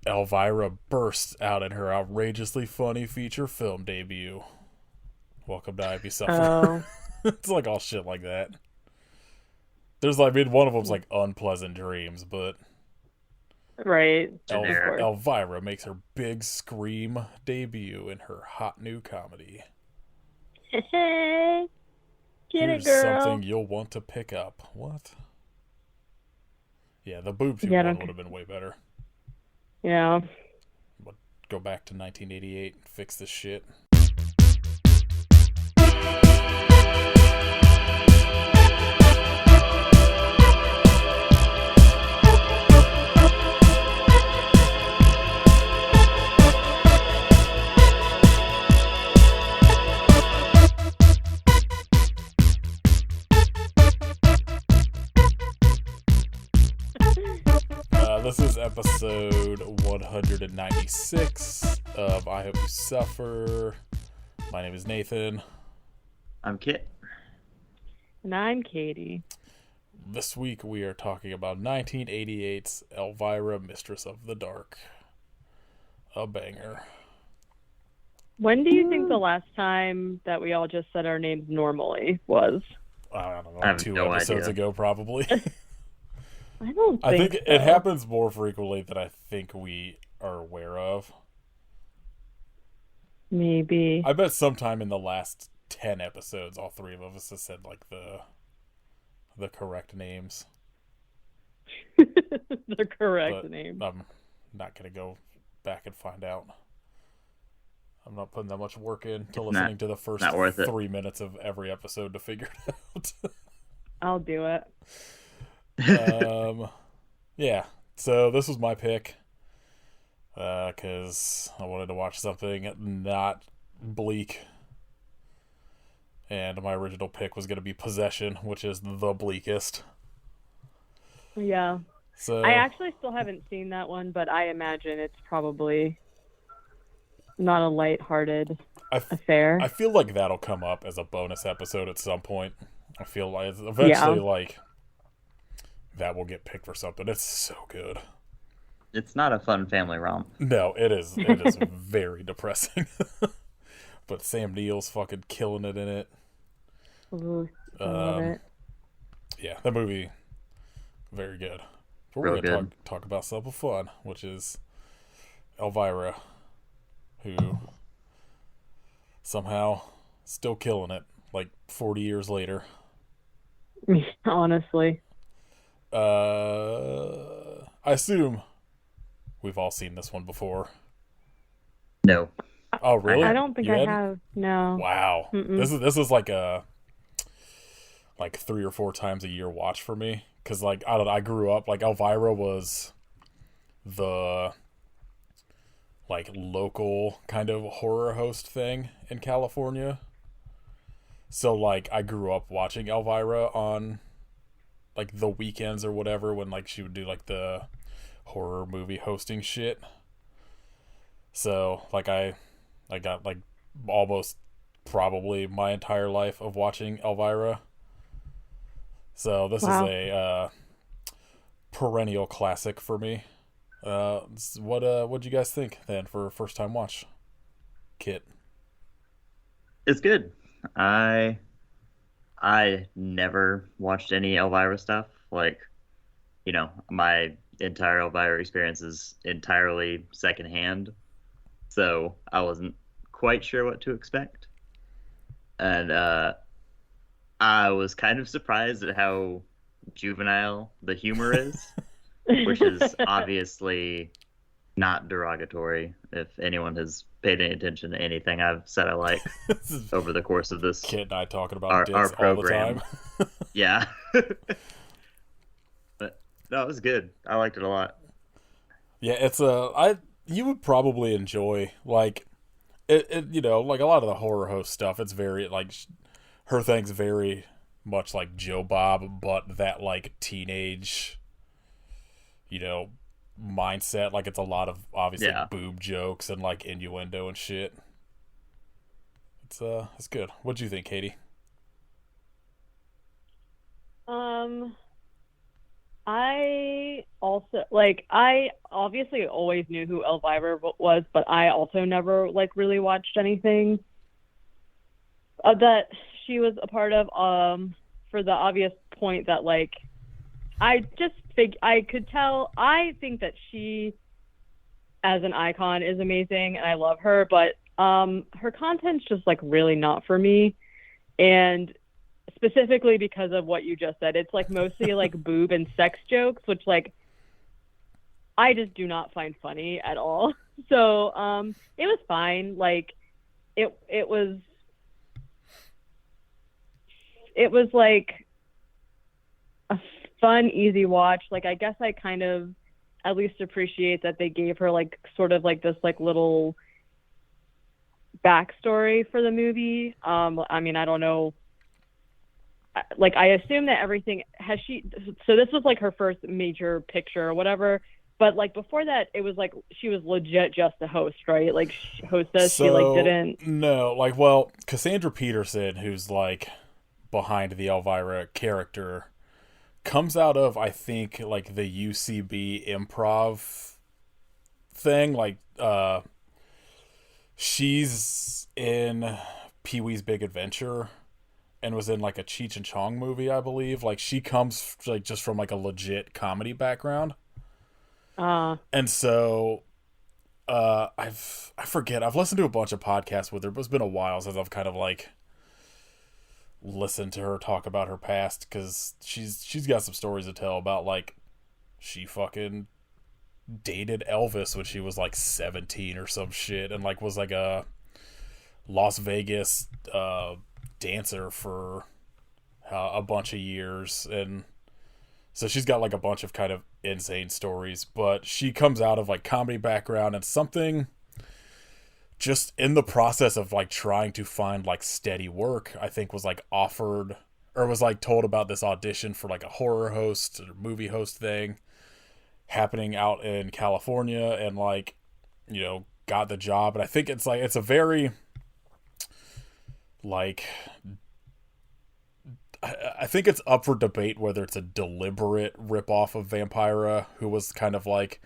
Elvira bursts out in her outrageously funny feature film debut. Welcome to I Be Suffer. Oh, It's like all shit like that. There's like, I mean, one of them's like Unpleasant Dreams, but right. Of Generic. course. Elvira makes her big scream debut in her hot new comedy. Get it, Here's something girl. you'll want to pick up. What? Yeah, the boob tube Yeah, I one don't. would have been way better. Yeah. But go back to 1988 and fix this shit. This is episode 196 of I Hope You Suffer. My name is Nathan. I'm Kit. And I'm Katie. This week we are talking about 1988's Elvira, Mistress of the Dark. A banger. When do you think the last time that we all just said our names normally was? I don't know, I have two no episodes idea. ago probably. I don't think I think so. it happens more frequently than I think we are aware of. Maybe. I bet sometime in the last 10 episodes, all three of us have said like the correct names. The correct But name. I'm not gonna go back and find out. I'm not putting that much work into It's listening to the first not worth it. 3 minutes of every episode to figure it out. I'll do it. Yeah. So this was my pick because I wanted to watch something not bleak, and my original pick was going to be Possession, which is the bleakest. Yeah. So I actually still haven't seen that one, but I imagine it's probably not a lighthearted affair. I feel like that'll come up as a bonus episode at some point. I feel like eventually, like, that will get picked for something. It's so good. It's not a fun family romp. No, it is. It is very depressing. But Sam Neill's fucking killing it in it. Ooh, I love it. Yeah, that movie, very good. But we're Real going to good. talk about something fun, which is Elvira, who somehow still killing it, like 40 years later. Honestly. I assume we've all seen this one before. No. Oh, really? I don't think You I hadn't? have. No. Wow. Mm-mm. This is like a 3 or 4 times a year watch for me, cuz like I grew up like Elvira was the like local kind of horror host thing in California. So like I grew up watching Elvira on like the weekends or whatever when like she would do like the horror movie hosting shit. So like I got like almost probably my entire life of watching Elvira. So this Wow. is a perennial classic for me. What'd you guys think then for a first time watch? Kit. It's good. I never watched any Elvira stuff. Like, my entire Elvira experience is entirely secondhand. So I wasn't quite sure what to expect. And I was kind of surprised at how juvenile the humor is, which is obviously not derogatory if anyone has paid any attention to anything I've said I like This is over the course of this. Kit and I talking about Our dicks all the program. time. Yeah. But no, it was good. I liked it a lot. Yeah, it's you would probably enjoy like it like a lot of the horror host stuff. It's very like her thing's very much like Joe Bob, but that like teenage, mindset. Like it's a lot of obviously Yeah. boob jokes and like innuendo and shit. It's good. What'd you think, Katie? Um, I also like I obviously always knew who Elvira was, but I also never like really watched anything that she was a part of. For the obvious point that like I could tell. I think that she, as an icon, is amazing, and I love her. But her content's just like really not for me, and specifically because of what you just said. It's like mostly like boob and sex jokes, which like I just do not find funny at all. So it was fine. Like it was like a fun, easy watch. Like I guess I kind of at least appreciate that they gave her like sort of like this like little backstory for the movie. I mean, I don't know. Like I assume that everything has she. So this was like her first major picture or whatever. But like before that, it was like she was legit just a host, right? Like hostess. So, she like didn't. No, like, well, Cassandra Peterson, who's like behind the Elvira character, comes out of, I think, like the UCB improv thing. Like, she's in Pee-wee's Big Adventure and was in like a Cheech and Chong movie, I believe. Like, she comes like just from like a legit comedy background. And so I forget. I've listened to a bunch of podcasts with her, but it's been a while since I've kind of like listened to her talk about her past, because she's got some stories to tell about like she fucking dated Elvis when she was like 17 or some shit, and like was like a Las Vegas dancer for a bunch of years, and so she's got like a bunch of kind of insane stories. But she comes out of like comedy background, and something just in the process of like trying to find like steady work, I think was like offered or was like told about this audition for like a horror host or movie host thing happening out in California, and like, you know, got the job. And I think it's like, it's a very like, I think it's up for debate whether it's a deliberate ripoff of Vampira, who was kind of like,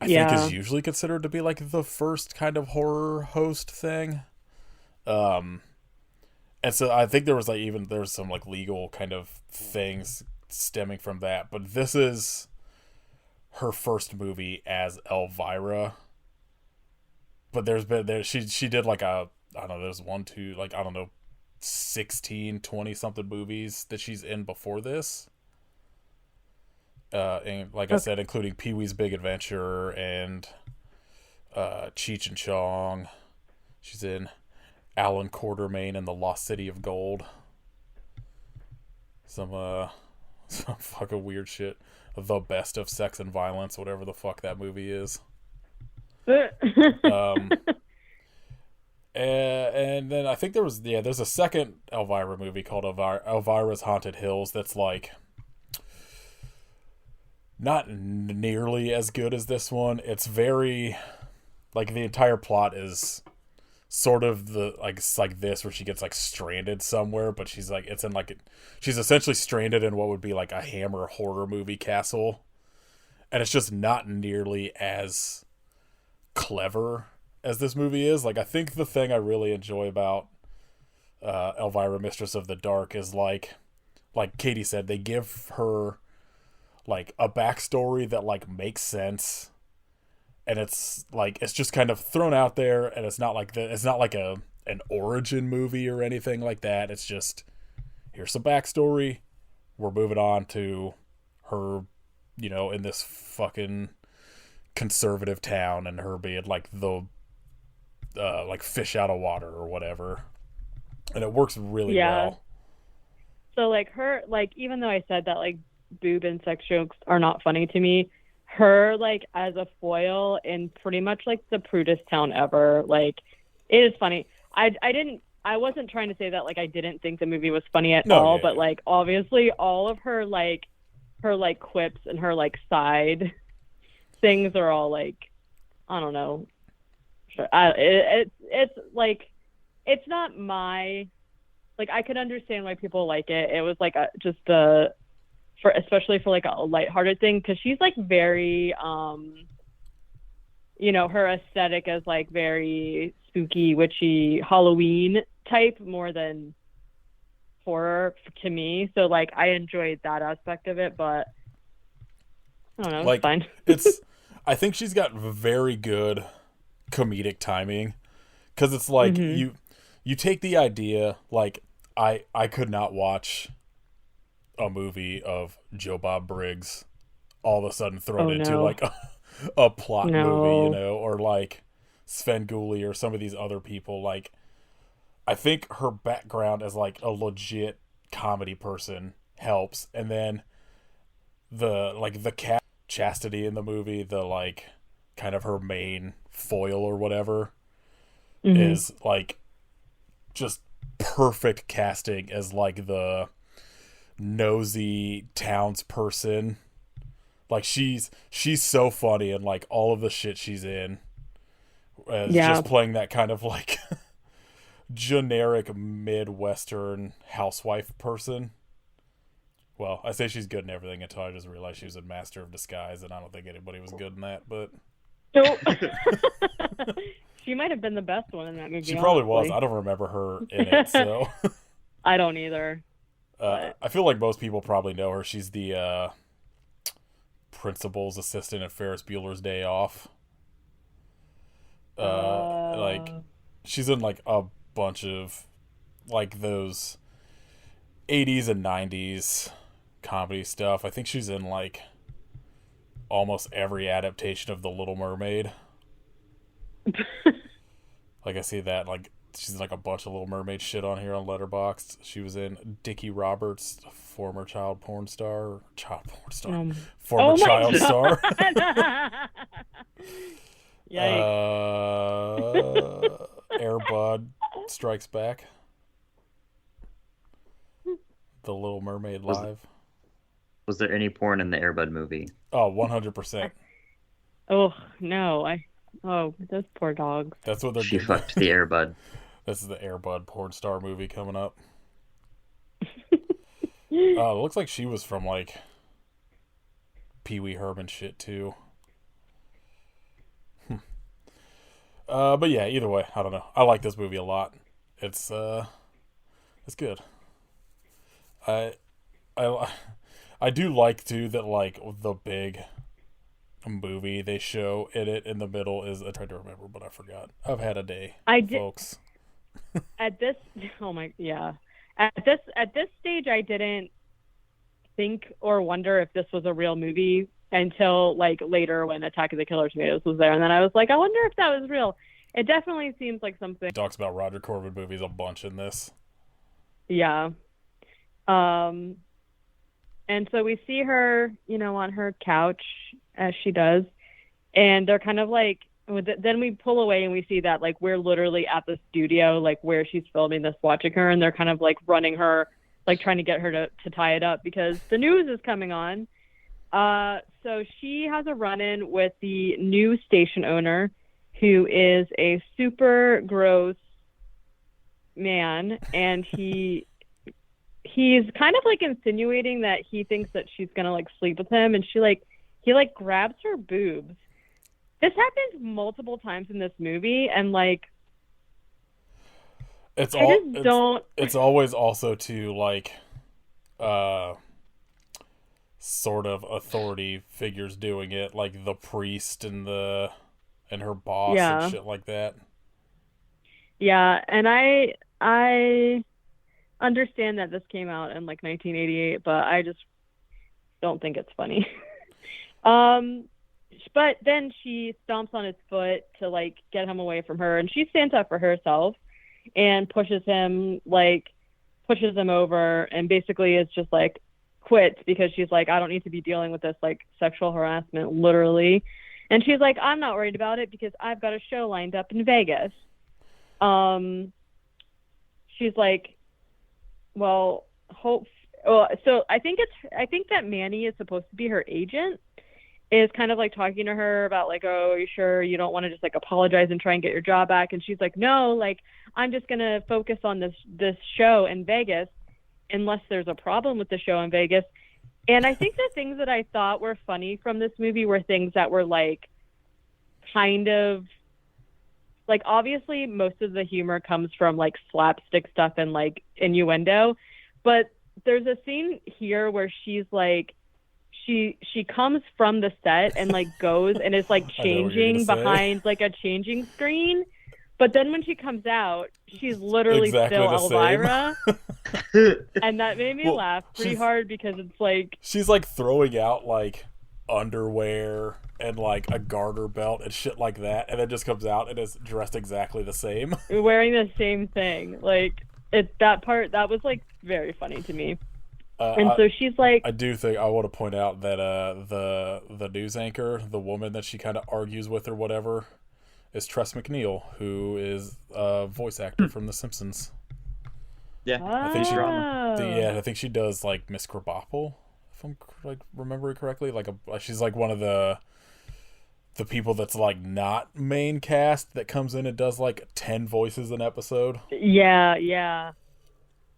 I think is usually considered to be like the first kind of horror host thing. And so I think there was like, even there was some like legal kind of things stemming from that, but this is her first movie as Elvira. But she did like I don't know, there's 1, 2, like, I don't know, 16, 20 something movies that she's in before this. And like I said, including Pee-wee's Big Adventure and Cheech and Chong. She's in Alan Quartermain and the Lost City of Gold. Some fucking weird shit. The Best of Sex and Violence, whatever the fuck that movie is. And then I think there's a second Elvira movie called Elvira's Haunted Hills that's like not nearly as good as this one. It's very like, the entire plot is sort of the like, it's like this, where she gets like stranded somewhere, but she's like, it's in like, she's essentially stranded in what would be like a Hammer horror movie castle, and it's just not nearly as clever as this movie is. Like, I think the thing I really enjoy about Elvira, Mistress of the Dark, is like Katie said, they give her like a backstory that like makes sense, and it's like, it's just kind of thrown out there, and it's not like an origin movie or anything like that. It's just, here's some backstory, we're moving on to her, you know, in this fucking conservative town, and her being like the like fish out of water or whatever, and it works really well. So like her, like, even though I said that like boob and sex jokes are not funny to me, her like as a foil in pretty much like the prudest town ever, like, it is funny. I wasn't trying to say that like I didn't think the movie was funny at all, but like obviously all of her quips and her like side things are all like, I don't know. It's like, it's not my, like, I could understand why people like it. It was like just a especially for like a lighthearted thing, because she's like very her aesthetic is like very spooky, witchy, Halloween type more than horror to me. So like I enjoyed that aspect of it, but I don't know, like, it's fine. I think she's got very good comedic timing, because it's like Mm-hmm. you take the idea, like I could not watch a movie of Joe Bob Briggs all of a sudden thrown Oh into no. like a plot movie, No. or like Sven Gulli or some of these other people. Like, I think her background as like a legit comedy person helps, and then the cat Chastity in the movie, the like kind of her main foil or whatever, Mm-hmm. is like just perfect casting as like the nosy townsperson. Like, she's so funny, and like all of the shit she's in as Yeah. just playing that kind of like generic midwestern housewife person. Well, I say she's good in everything until I just realized she was in Master of Disguise, and I don't think anybody was good in that, but So she might have been the best one in that movie. she probably was. Honestly. I don't remember her in it, so I don't either. I feel like most people probably know her. She's the principal's assistant at Ferris Bueller's Day Off. Like, she's in like a bunch of like those 80s and 90s comedy stuff. I think she's in like almost every adaptation of The Little Mermaid. Like, I see that, like, she's like a bunch of Little Mermaid shit on here on Letterboxd. She was in Dickie Roberts, former former Oh my child God. star. Yikes. Air Bud Strikes Back. The Little Mermaid Live. Was there any porn in the Airbud movie? Oh, 100%. Oh no, those poor dogs. That's what they're She getting. fucked the Airbud. This is the Air Bud porn star movie coming up. It looks like she was from like Pee Wee Herman shit too. But yeah, either way, I don't know. I like this movie a lot. It's good. I I do like too that like the big movie they show in it in the middle is, I tried to remember but I forgot. I've had a day, folks. At this, oh my, yeah. At this stage, I didn't think or wonder if this was a real movie until like later when Attack of the Killer Tomatoes was there, and then I was like, I wonder if that was real. It definitely seems like something. He talks about Roger Corman movies a bunch in this. Yeah. And so we see her, on her couch as she does, and they're kind of like, then we pull away and we see that like we're literally at the studio, like where she's filming this, watching her, and they're kind of like running her, like trying to get her to tie it up because the news is coming on. So she has a run-in with the new station owner, who is a super gross man, and he's kind of like insinuating that he thinks that she's gonna like sleep with him, and he grabs her boobs. This happens multiple times in this movie, and like it's always also to like sort of authority figures doing it, like the priest and her boss and shit like that. Yeah, and I understand that this came out in like 1988, but I just don't think it's funny. But then she stomps on his foot to like get him away from her, and she stands up for herself and pushes him over, and basically is just like quits because she's like, I don't need to be dealing with this like sexual harassment, literally. And she's like, I'm not worried about it because I've got a show lined up in Vegas. She's like, so I think that Manny is supposed to be her agent, is kind of like talking to her about like, oh, are you sure you don't want to just like apologize and try and get your job back? And she's like, no, like I'm just gonna focus on this show in Vegas unless there's a problem with the show in Vegas. And I think the things that I thought were funny from this movie were things that were like kind of like, obviously most of the humor comes from like slapstick stuff and like innuendo, but there's a scene here where she's like she comes from the set and like goes and is like changing behind like a changing screen, but then when she comes out she's literally Exactly still the Elvira. And that made me laugh pretty hard because it's like she's like throwing out like underwear and like a garter belt and shit like that, and then just comes out and is dressed exactly the same, wearing the same thing. Like that part that was like very funny to me. And so she's like, I do think I want to point out that the news anchor, the woman that she kind of argues with or whatever, is Tress MacNeille, who is a voice actor from The Simpsons. Yeah, I think she does like Miss Krabappel, if I'm like remembering correctly. Like she's like one of the people that's like not main cast that comes in and does like 10 voices an episode. yeah,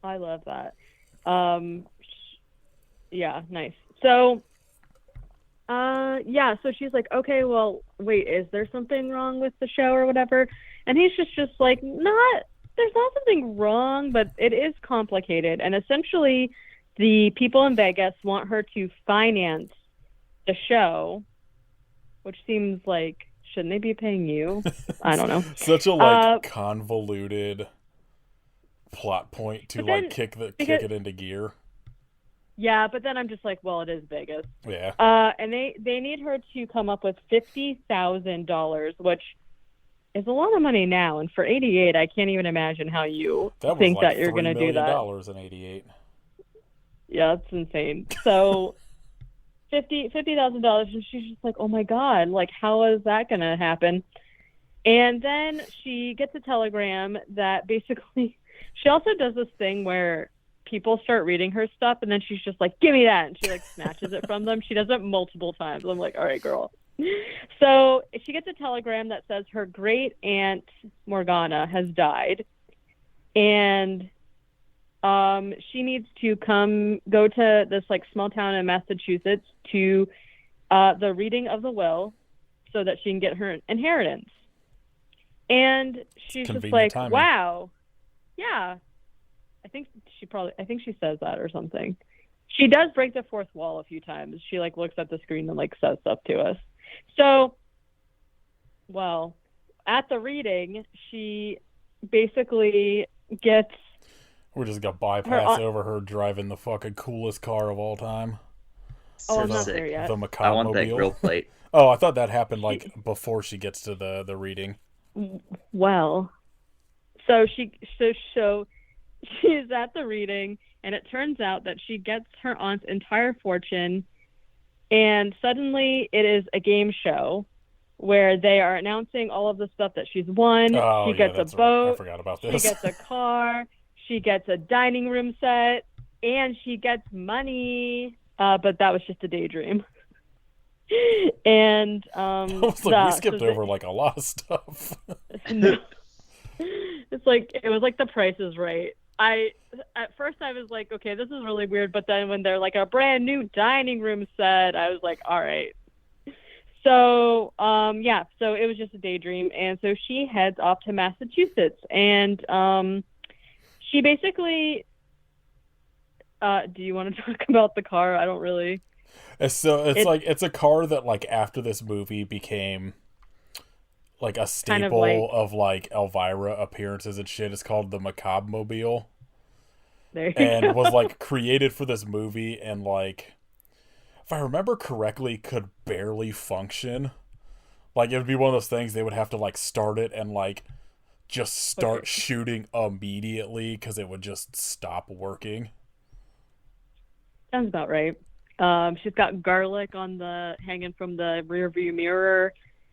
I love that. Yeah, nice. So, so she's like, okay, well, wait, is there something wrong with the show or whatever? And he's just like, there's not something wrong, but it is complicated. And essentially, the people in Vegas want her to finance the show, which seems like, shouldn't they be paying you? I don't know. Such a convoluted plot point to like kick it into gear. Yeah, but then I'm just like, well, it is Vegas. Yeah. And they need her to come up with $50,000, which is a lot of money now. And for 88, I can't even imagine how you think that you're going to do that. $3 million in 88. Yeah, that's insane. So $50,000, and she's just like, oh my God, like, how is that going to happen? And then she gets a telegram that basically, she also does this thing where people start reading her stuff and then she's just like, give me that, and she like snatches it from them. She does it multiple times. I'm like, all right, girl. So she gets a telegram that says her great aunt Morgana has died, and she needs to go to this like small town in Massachusetts to the reading of the will so that she can get her inheritance. And she's just like, timing. Wow, yeah. I think she says that or something. She does break the fourth wall a few times. She like looks at the screen and like says stuff to us. So, well, at the reading, she basically gets. We're just gonna bypass over her driving the fucking coolest car of all time. Oh, I'm not there yet. The Macabre I want Mobile. that grill plate. Oh, I thought that happened like before she gets to the reading. Well, so she's at the reading, and it turns out that she gets her aunt's entire fortune, and suddenly it is a game show where they are announcing all of the stuff that she's won. Oh, she gets a boat. Right. I forgot about this. She gets a car. She gets a dining room set, and she gets money. But that was just a daydream. And we skipped over like a lot of stuff. No. It's like it was like The Price is Right. At first I was like, okay, this is really weird, but then when they're like a brand new dining room set, I was like, all right. So so it was just a daydream, and so she heads off to Massachusetts, and she basically do you want to talk about the car? I don't really. It's a car that like after this movie became like a staple of like Elvira appearances and shit. It's called the Macabre Mobile. And was like created for this movie, and like if I remember correctly could barely function. Like it would be one of those things they would have to like start it and like just start shooting immediately because it would just stop working. Sounds about right. She's got garlic hanging from the rear view mirror.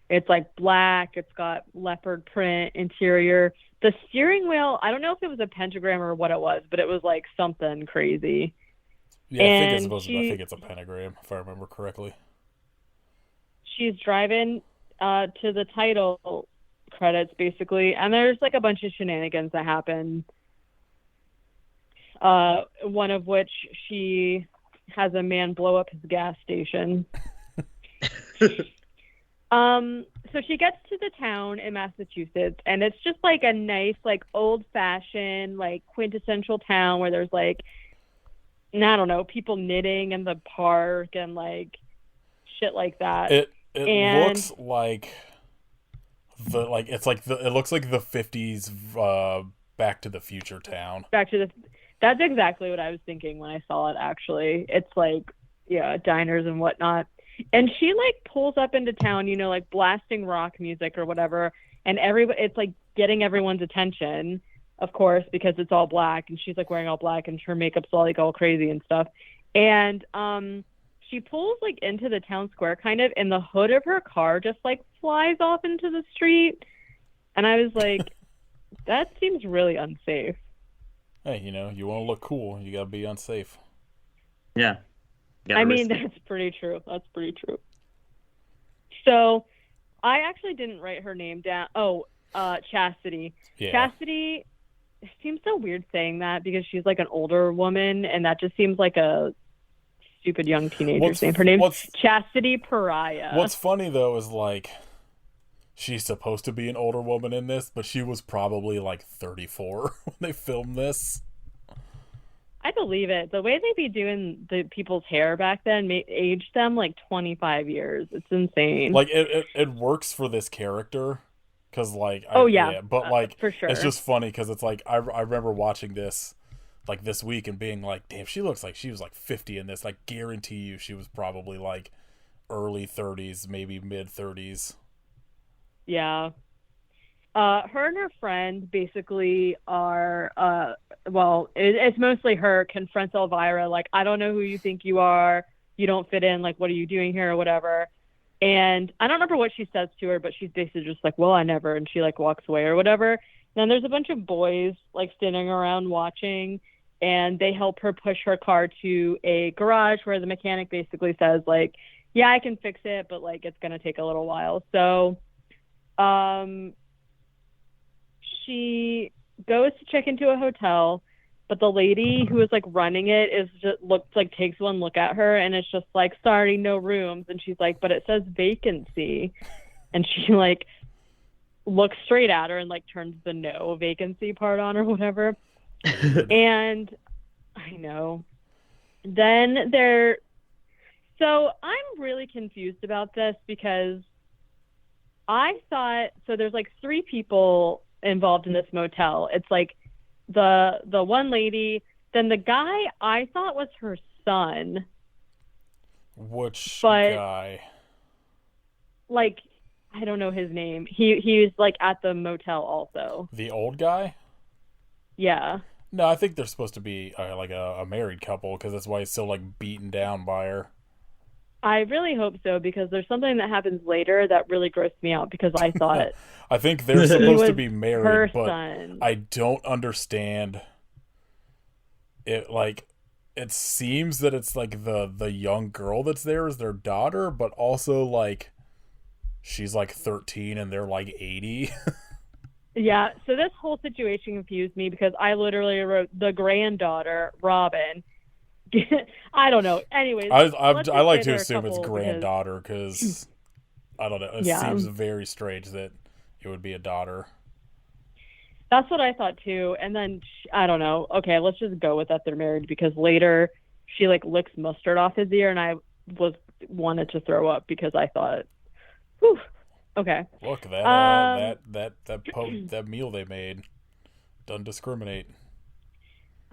It's like black. It's got leopard print interior. The steering wheel, I don't know if it was a pentagram or what it was, but it was like something crazy. Yeah, I think it's a pentagram, if I remember correctly. She's driving to the title credits, basically, and there's like a bunch of shenanigans that happen. One of which she has a man blow up his gas station. So she gets to the town in Massachusetts, and it's just like a nice, like old-fashioned, like quintessential town where there's like, I don't know, people knitting in the park and like shit like that. It and looks like it looks like the 50s Back to the Future town. That's exactly what I was thinking when I saw it. Actually, it's like, yeah, diners and whatnot. And she like pulls up into town, you know, like blasting rock music or whatever, and it's like getting everyone's attention, of course, because it's all black, and she's like wearing all black, and her makeup's all like all crazy and stuff. And she pulls like into the town square kind of, and the hood of her car just like flies off into the street. And I was like, that seems really unsafe. Hey, you know, you want to look cool, you gotta be unsafe. Yeah. I mean, that's pretty true. That's pretty true. So I actually didn't write her name down. Oh, Chastity. Yeah. Chastity, it seems so weird saying that because she's like an older woman, and that just seems like a stupid young teenager's name. Her name's Chastity Pariah. What's funny, though, is like she's supposed to be an older woman in this, but she was probably like 34 when they filmed this. I believe it. The way they be doing the people's hair back then aged them like 25 years. It's insane. Like, it works for this character, because, like... but, like, for sure. It's just funny, because it's like, I remember watching this, like, this week, and being like, damn, she looks like she was, like, 50 in this. Like, guarantee you she was probably, like, early 30s, maybe mid-30s. Yeah. Her and her friend basically are, it's mostly her, confronts Elvira, like, I don't know who you think you are. You don't fit in. Like, what are you doing here or whatever? And I don't remember what she says to her, but she's basically just like, well, I never. And she, like, walks away or whatever. And then there's a bunch of boys, like, standing around watching, and they help her push her car to a garage where the mechanic basically says, like, yeah, I can fix it, but, like, it's going to take a little while. So, she goes to check into a hotel, but the lady who is like running it takes one look at her, and it's just like, sorry, no rooms. And she's like, but it says vacancy. And she like looks straight at her and like turns the no vacancy part on or whatever. And I know. Then so I'm really confused about this because I thought, so there's like 3 people involved in this motel. It's like the one lady, then the guy I thought was her son. Which guy? Like, I don't know his name. He was like at the motel also. The old guy? Yeah. No, I think they're supposed to be like a married couple, because that's why he's still like beaten down by her. I really hope so, because there's something that happens later that really grossed me out, because I thought I think they're supposed to be married, but son. I don't understand it. Like, it seems that it's like the young girl that's there is their daughter, but also like she's like 13 and they're like 80. Yeah, so this whole situation confused me because I literally wrote the granddaughter, Robin. I don't know. Anyways, I like to assume it's granddaughter because I don't know. It seems very strange that it would be a daughter. That's what I thought too. And then I don't know. Okay, let's just go with that they're married, because later she like licks mustard off his ear, and I wanted to throw up because I thought, whew. Okay. Look, that meal they made doesn't discriminate.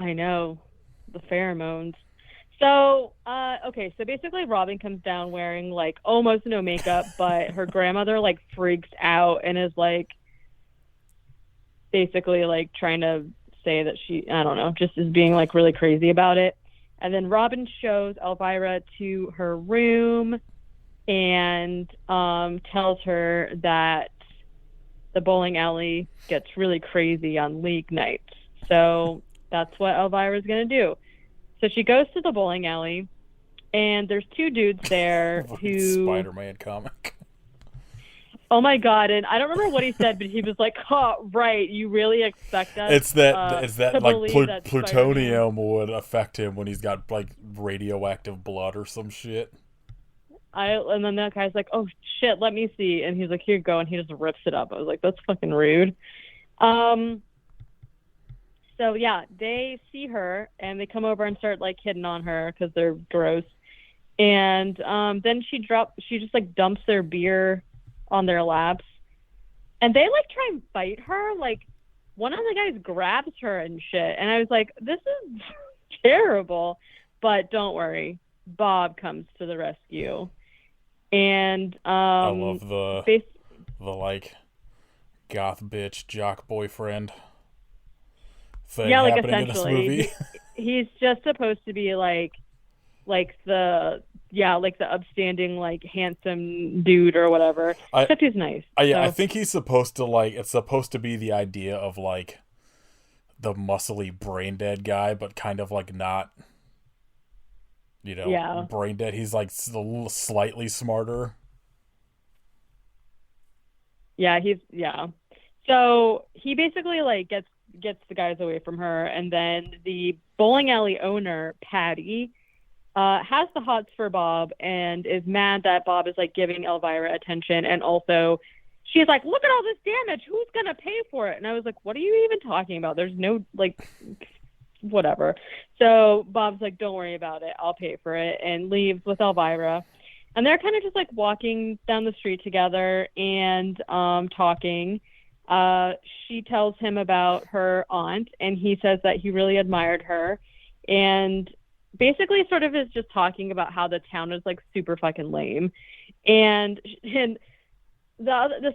I know, the pheromones. So, okay, so basically Robin comes down wearing, like, almost no makeup, but her grandmother, like, freaks out and is, like, basically, like, trying to say that she, I don't know, just is being, like, really crazy about it. And then Robin shows Elvira to her room and tells her that the bowling alley gets really crazy on league nights. So that's what Elvira's going to do. So she goes to the bowling alley, and there's 2 dudes there who... Spider-Man comic. Oh my God. And I don't remember what he said, but he was like, oh, right. You really expect us It's that to like believe that Spider-Man. plutonium would affect him when he's got like radioactive blood or some shit. And then that guy's like, oh shit, let me see. And he's like, here you go. And he just rips it up. I was like, that's fucking rude. Um, so yeah, they see her and they come over and start like hitting on her because they're gross. And then she just like dumps their beer on their laps. And they like try and fight her. Like one of the guys grabs her and shit. And I was like, this is terrible. But don't worry. Bob comes to the rescue. And I love the like goth bitch jock boyfriend thing yeah, like happening in this movie. he's just supposed to be like the upstanding like handsome dude or whatever. Except he's nice. I think he's supposed to like it's supposed to be the idea of like the muscly brain dead guy, but kind of like not. Brain dead. He's like slightly smarter. Yeah, So he basically like gets the guys away from her, and then the bowling alley owner, Patty, has the hots for Bob and is mad that Bob is like giving Elvira attention, and also she's like, look at all this damage, who's gonna pay for it? And I was like, what are you even talking about? There's no like whatever. So Bob's like, don't worry about it, I'll pay for it, and leaves with Elvira. And they're kind of just like walking down the street together and talking. She tells him about her aunt, and he says that he really admired her, and basically sort of is just talking about how the town is like super fucking lame. And this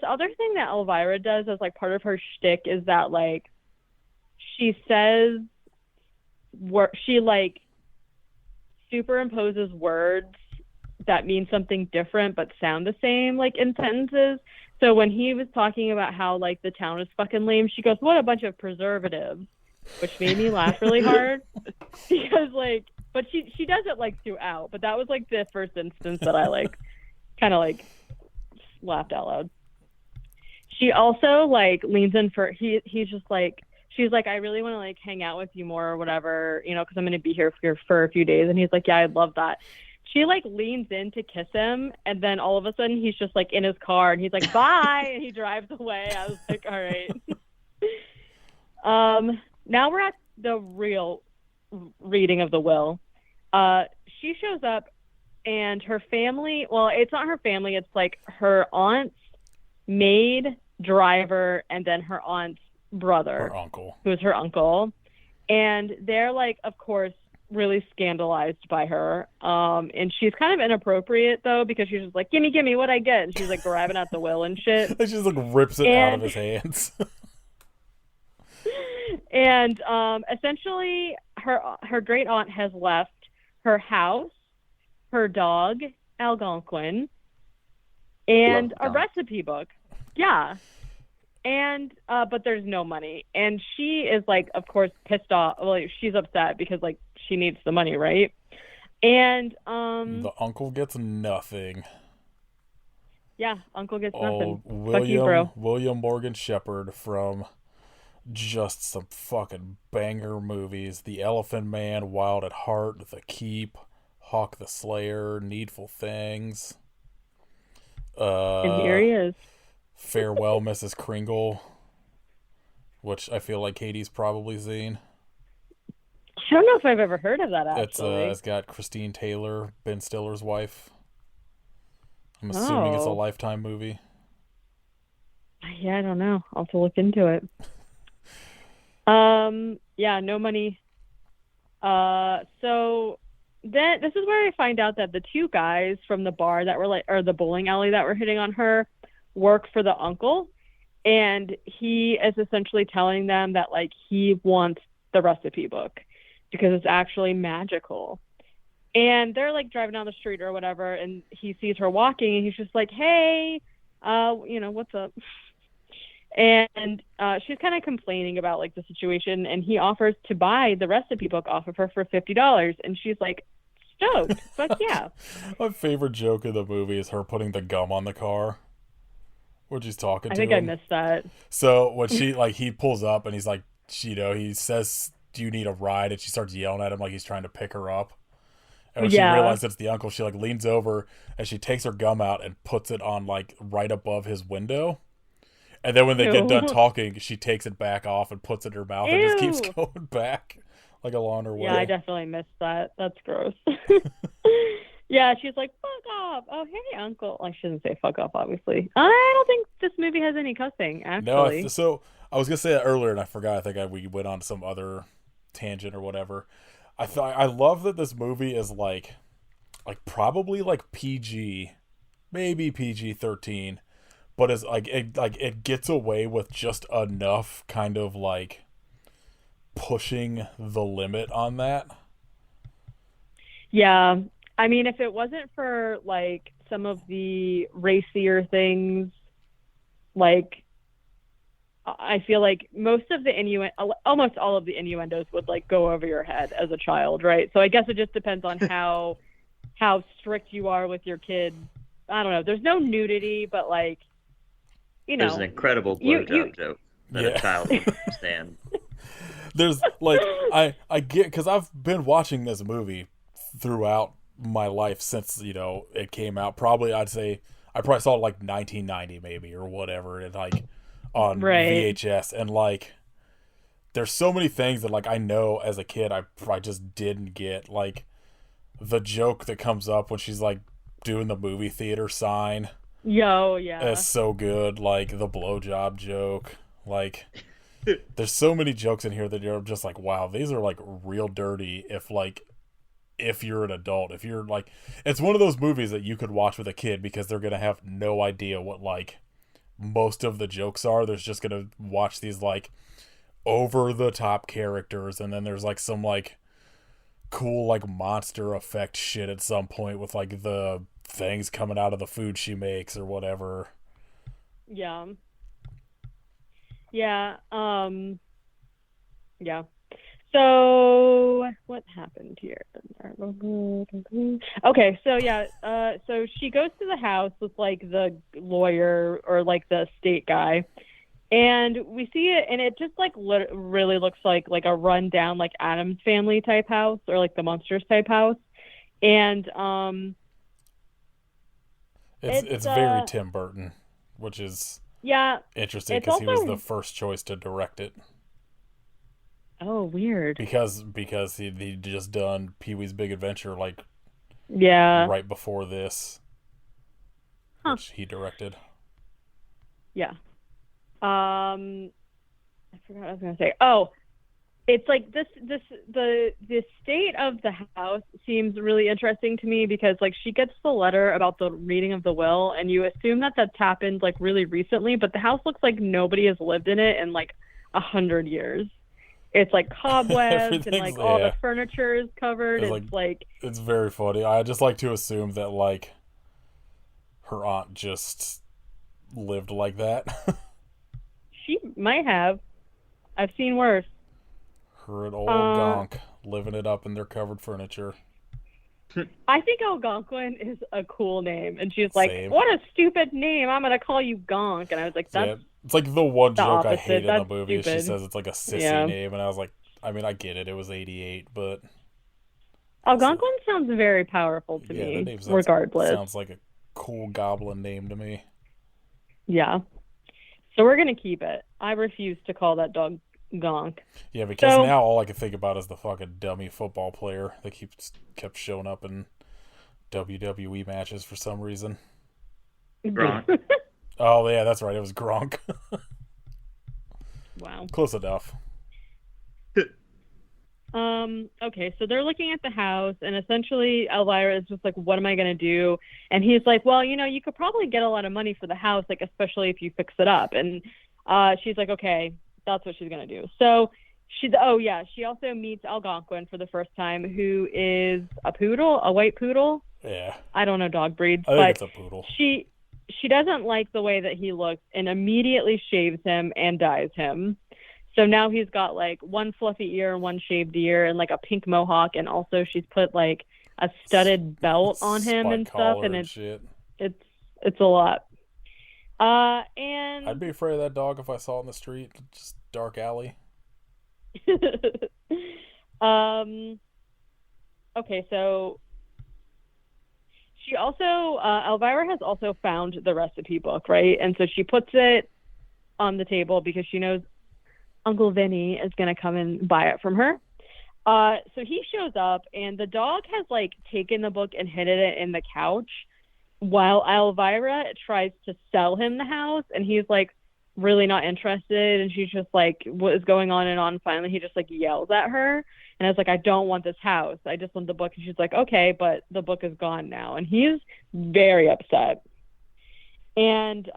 other thing that Elvira does as like part of her shtick is that like she says she like superimposes words that mean something different but sound the same like in sentences. So when he was talking about how like the town is fucking lame, she goes, what a bunch of preservatives, which made me laugh really hard because like, but she does it like throughout, but that was like the first instance that I like kind of like laughed out loud. She also like leans in for he's just like, she's like, I really want to like hang out with you more or whatever, because I'm going to be here for a few days. And he's like, yeah, I'd love that. She like leans in to kiss him, and then all of a sudden he's just like in his car and he's like, bye, and he drives away. I was like, all right. Now we're at the real reading of the will. She shows up, and her family, well, it's not her family, it's like her aunt's maid, driver, and then her aunt's brother, her uncle, who's her uncle. And they're like, of course, really scandalized by her. And she's kind of inappropriate though, because she's just like, gimme what I get, and she's like grabbing at the will and shit. And she just like rips it out of his hands. And essentially her great aunt has left her house, her dog Algonquin, and a recipe book. Yeah. And but there's no money, and she is like, of course, pissed off. Well, she's upset because like she needs the money, right? And the uncle gets nothing. Yeah, uncle gets nothing. William Morgan Shepherd from just some fucking banger movies: The Elephant Man, Wild at Heart, The Keep, Hawk the Slayer, Needful Things. And here he is. Farewell, Mrs. Kringle, which I feel like Katie's probably seen. I don't know if I've ever heard of that, actually. It's got Christine Taylor, Ben Stiller's wife. I'm assuming it's a Lifetime movie. Yeah, I don't know. I'll have to look into it. Yeah, no money. So then this is where I find out that the two guys from the bar that were like, or the bowling alley that were hitting on her, work for the uncle, and he is essentially telling them that like he wants the recipe book because it's actually magical. And they're like driving down the street or whatever, and he sees her walking, and he's just like, hey, what's up? And she's kind of complaining about like the situation, and he offers to buy the recipe book off of her for $50, and she's like, stoked. Fuck yeah. My favorite joke in the movie is her putting the gum on the car, when she's talking I to think him. I missed that. So when she like he pulls up and he's like, he says, "Do you need a ride?" And she starts yelling at him like he's trying to pick her up. And when she Yeah. realizes it's the uncle, she like leans over and she takes her gum out and puts it on like right above his window. And then when they get done Ew. talking, she takes it back off and puts it in her mouth and just keeps Ew. going back like along her way. Yeah, I definitely missed that. That's gross. Yeah, she's like, fuck off. Oh, hey, uncle. Like, she doesn't say fuck off, obviously. I don't think this movie has any cussing, actually. No, so I was gonna say that earlier and I forgot. I think we went on to some other tangent or whatever. I love that this movie is like probably like PG, maybe PG-13, but it's like it gets away with just enough kind of like pushing the limit on that. Yeah. I mean, if it wasn't for, like, some of the racier things, like, I feel like most of the almost all of the innuendos would, like, go over your head as a child, right? So I guess it just depends on how strict you are with your kids. I don't know. There's no nudity, but, like, you know. There's an incredible blowjob joke that a child would understand. There's like I get, because I've been watching this movie throughout my life since it came out. Probably I'd say I probably saw it like 1990 maybe or whatever, and like on Right. VHS, and like there's so many things that like I know as a kid I just didn't get, like the joke that comes up when she's like doing the movie theater sign. Yo, yeah. It's so good, like the blowjob joke. Like there's so many jokes in here that you're just like, wow, these are like real dirty if you're an adult. If you're like, it's one of those movies that you could watch with a kid because they're gonna have no idea what like most of the jokes are. There's just gonna watch these like over the top characters, and then there's like some like cool like monster effect shit at some point with like the things coming out of the food she makes or whatever. Yeah. Yeah. Yeah. So what happened here? Okay, so yeah, so she goes to the house with like the lawyer or like the state guy, and we see it, and it just like really looks like a rundown like Addams Family type house or like the Monsters type house, and It's very Tim Burton, which is yeah, interesting it's because he was also the first choice to direct it. oh weird Because he just done Pee-wee's Big Adventure like yeah right before this, which he directed. yeah I forgot what I was gonna say. Oh, it's like the state of the house seems really interesting to me because like she gets the letter about the reading of the will, and you assume that that's happened like really recently, but the house looks like nobody has lived in it in like 100 years. It's like cobwebs and like all the furniture is covered. It's very funny. I just like to assume that like her aunt just lived like that. She might have. I've seen worse. Her and old Gonk living it up in their covered furniture. I think Algonquin is a cool name, and she's like, Same. "What a stupid name! I'm gonna call you Gonk." And I was like, "That's it's like the one joke I opposite. hate in the That's movie. Is she stupid. says it's like a sissy Yeah. name, and I was like, I mean, I get it. It was '88, but Algonquin sounds very powerful to that me, name regardless." sounds like a cool goblin name to me. Yeah. So we're gonna keep it. I refuse to call that dog Gonk. Yeah, because now all I can think about is the fucking dummy football player that kept showing up in WWE matches for some reason. Gronk. Oh yeah, that's right. It was Gronk. Wow. Close enough. Okay, so they're looking at the house, and essentially Elvira is just like, what am I going to do? And he's like, well, you could probably get a lot of money for the house, like, especially if you fix it up. And she's like, okay, that's what she's going to do. So she also meets Algonquin for the first time, who is a white poodle. Yeah. I don't know dog breeds, I think but it's a poodle. She doesn't like the way that he looks and immediately shaves him and dyes him. So now he's got like one fluffy ear and one shaved ear and like a pink mohawk, and also she's put like a studded belt on him and stuff, and shit. it's a lot. I'd And be afraid of that dog if I saw it in the street, just dark alley. um, okay, so she also, Elvira has also found the recipe book, right? And so she puts it on the table because she knows Uncle Vinny is going to come and buy it from her. So he shows up, and the dog has like taken the book and hidden it in the couch, while Elvira tries to sell him the house, and he's like really not interested, and she's just like, "What is going on?" And on. Finally, he just like yells at her, and I was like, "I don't want this house. I just want the book." And she's like, "Okay, but the book is gone now," and he's very upset. And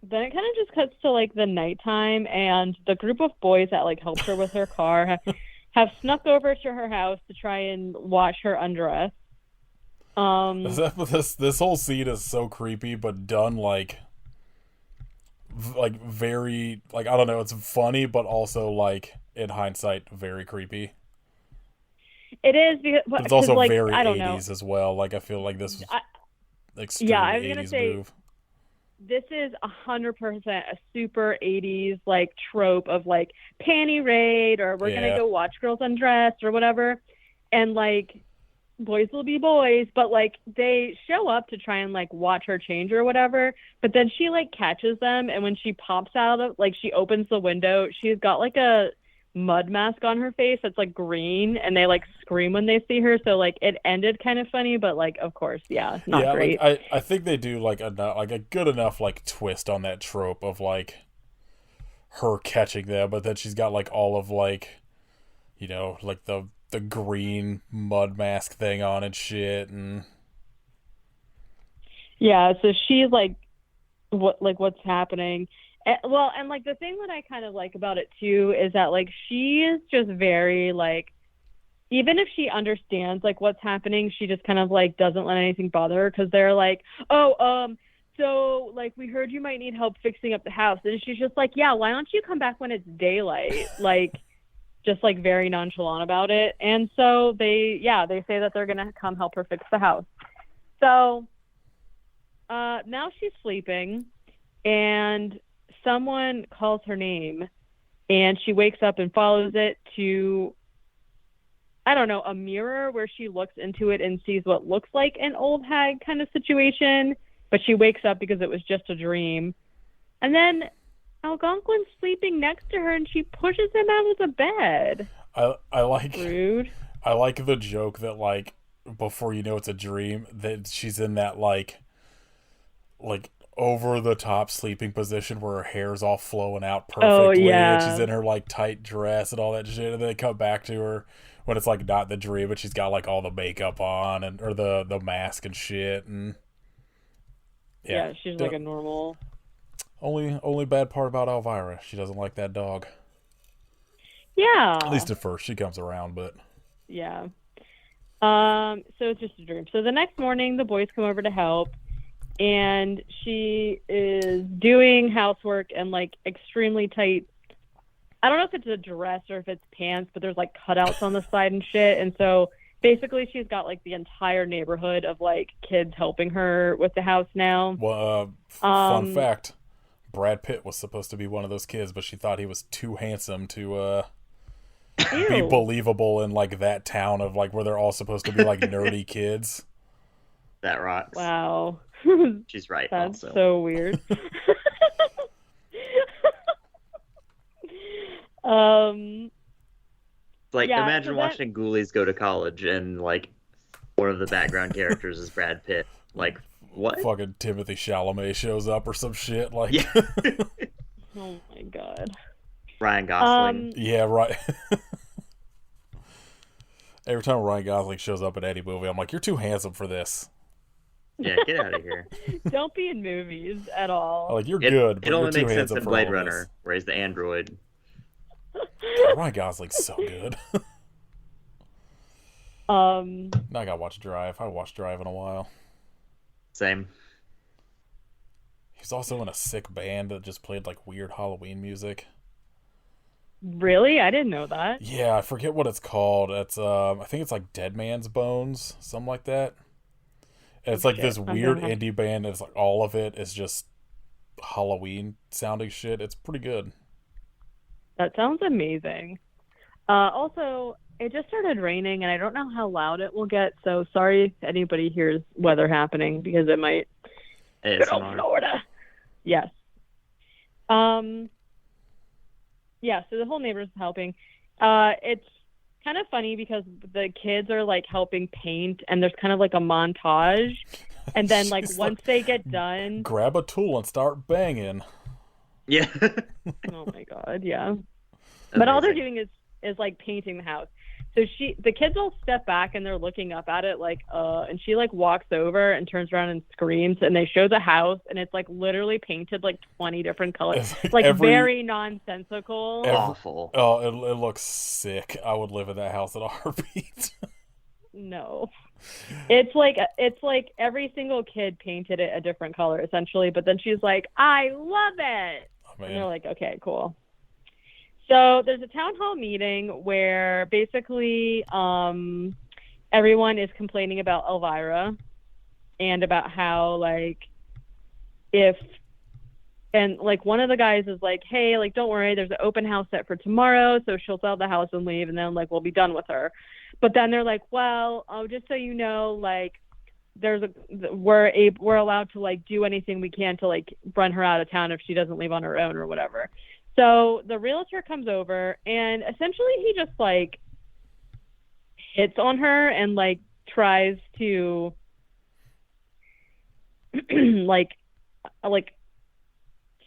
then it kind of just cuts to like the nighttime, and the group of boys that like helped her with her car have snuck over to her house to try and watch her undress. This whole scene is so creepy, but done like very like I don't know. It's funny, but also like in hindsight, very creepy. It is But it's also like very I don't know. 80s as well. Like I feel like this was Yeah, extreme I was gonna 80s say move. this is 100% a super 80s like trope of like panty raid, or we're gonna Yeah. go watch girls undress or whatever, and like boys will be boys, but like they show up to try and like watch her change or whatever, but then she like catches them, and when she pops out of like she opens the window, she's got like a mud mask on her face that's like green, and they like scream when they see her. So like it ended kind of funny, but like of course, yeah, not Yeah, like great. I think they do like a good enough like twist on that trope of like her catching them, but then she's got like all of like like the green mud mask thing on and shit and Yeah, so she's like what's happening. Well, and like the thing that I kind of like about it too is that like she is just very like, even if she understands like what's happening, she just kind of like doesn't let anything bother her, because they're like, "Oh, so like we heard you might need help fixing up the house." And she's just like, "Yeah, why don't you come back when it's daylight?" Like just like very nonchalant about it. And so they say that they're going to come help her fix the house. So now she's sleeping, and someone calls her name, and she wakes up and follows it to, I don't know, a mirror where she looks into it and sees what looks like an old hag kind of situation, but she wakes up because it was just a dream. And then Algonquin's sleeping next to her, and she pushes him out of the bed. I like Rude. I like the joke that like before you know it's a dream that she's in that like over the top sleeping position where her hair's all flowing out Oh, perfectly and she's yeah. in her like tight dress and all that shit, and then they come back to her when it's like not the dream but she's got like all the makeup on and or the mask and shit. And Yeah, she's like a normal. only bad part about Elvira, she doesn't like that dog. At Yeah. least at first. She comes around, but Yeah. So it's just a dream. So the next morning, the boys come over to help, and she is doing housework and like extremely tight. I don't know if it's a dress or if it's pants, but there's like cutouts on the side and shit. And so basically, she's got like the entire neighborhood of like kids helping her with the house now. well, fun Um, fact: Brad Pitt was supposed to be one of those kids, but she thought he was too handsome to be Ew. believable in like that town of like where they're all supposed to be like nerdy kids. That rocks. Wow. She's right. That's Also, so weird. um, it's like yeah, imagine so that watching Ghoulies go to college and like one of the background characters is Brad Pitt. Like what? Fucking Timothy Chalamet shows up or some shit. Like, Yeah, oh my god. Ryan Gosling. yeah, right. Every time Ryan Gosling shows up in any movie, I'm like, you're too handsome for this. Yeah, get out of here. Don't be in movies at all. I'm like, you're It, good, but it you're only too makes sense handsome in for Blade all of Runner, where he's the android. this. Ryan Gosling's so good. Um, Now I gotta watch Drive. I haven't watched Drive in a while. Same. He's also in a sick band that just played like weird Halloween music. really? I didn't know that. Yeah, I forget what it's called. It's I think it's like Dead Man's Bones, something like that. And it's like Shit, this I'm weird gonna have- indie band. It's like all of it is just Halloween sounding shit. It's pretty good. That sounds amazing. Also, it just started raining, and I don't know how loud it will get. So sorry if anybody hears weather happening because it might. Good old ASMR. Florida. Yes. Yeah. So the whole neighbor's helping. It's kind of funny because the kids are like helping paint, and there's kind of like a montage, and then like She's once they get done, Grab a tool and start banging. Yeah. oh my god, yeah. But all they're Amazing. doing is like painting the house. So the kids all step back and they're looking up at it like, and she like walks over and turns around and screams, and they show the house, and it's like literally painted like 20 different colors, It's like every- very nonsensical. Awful. Oh, it looks sick. I would live in that house in a heartbeat. No, it's like every single kid painted it a different color essentially, but then she's like, I love it. Oh, And they're man. like, okay, cool. So there's a town hall meeting where basically everyone is complaining about Elvira and about how like one of the guys is like, hey, like don't worry, there's an open house set for tomorrow, so she'll sell the house and leave, and then like we'll be done with her. But then they're like, well, oh, just so you know, like we're allowed to like do anything we can to like run her out of town if she doesn't leave on her own or whatever. So the realtor comes over, and essentially he just like hits on her and like tries to like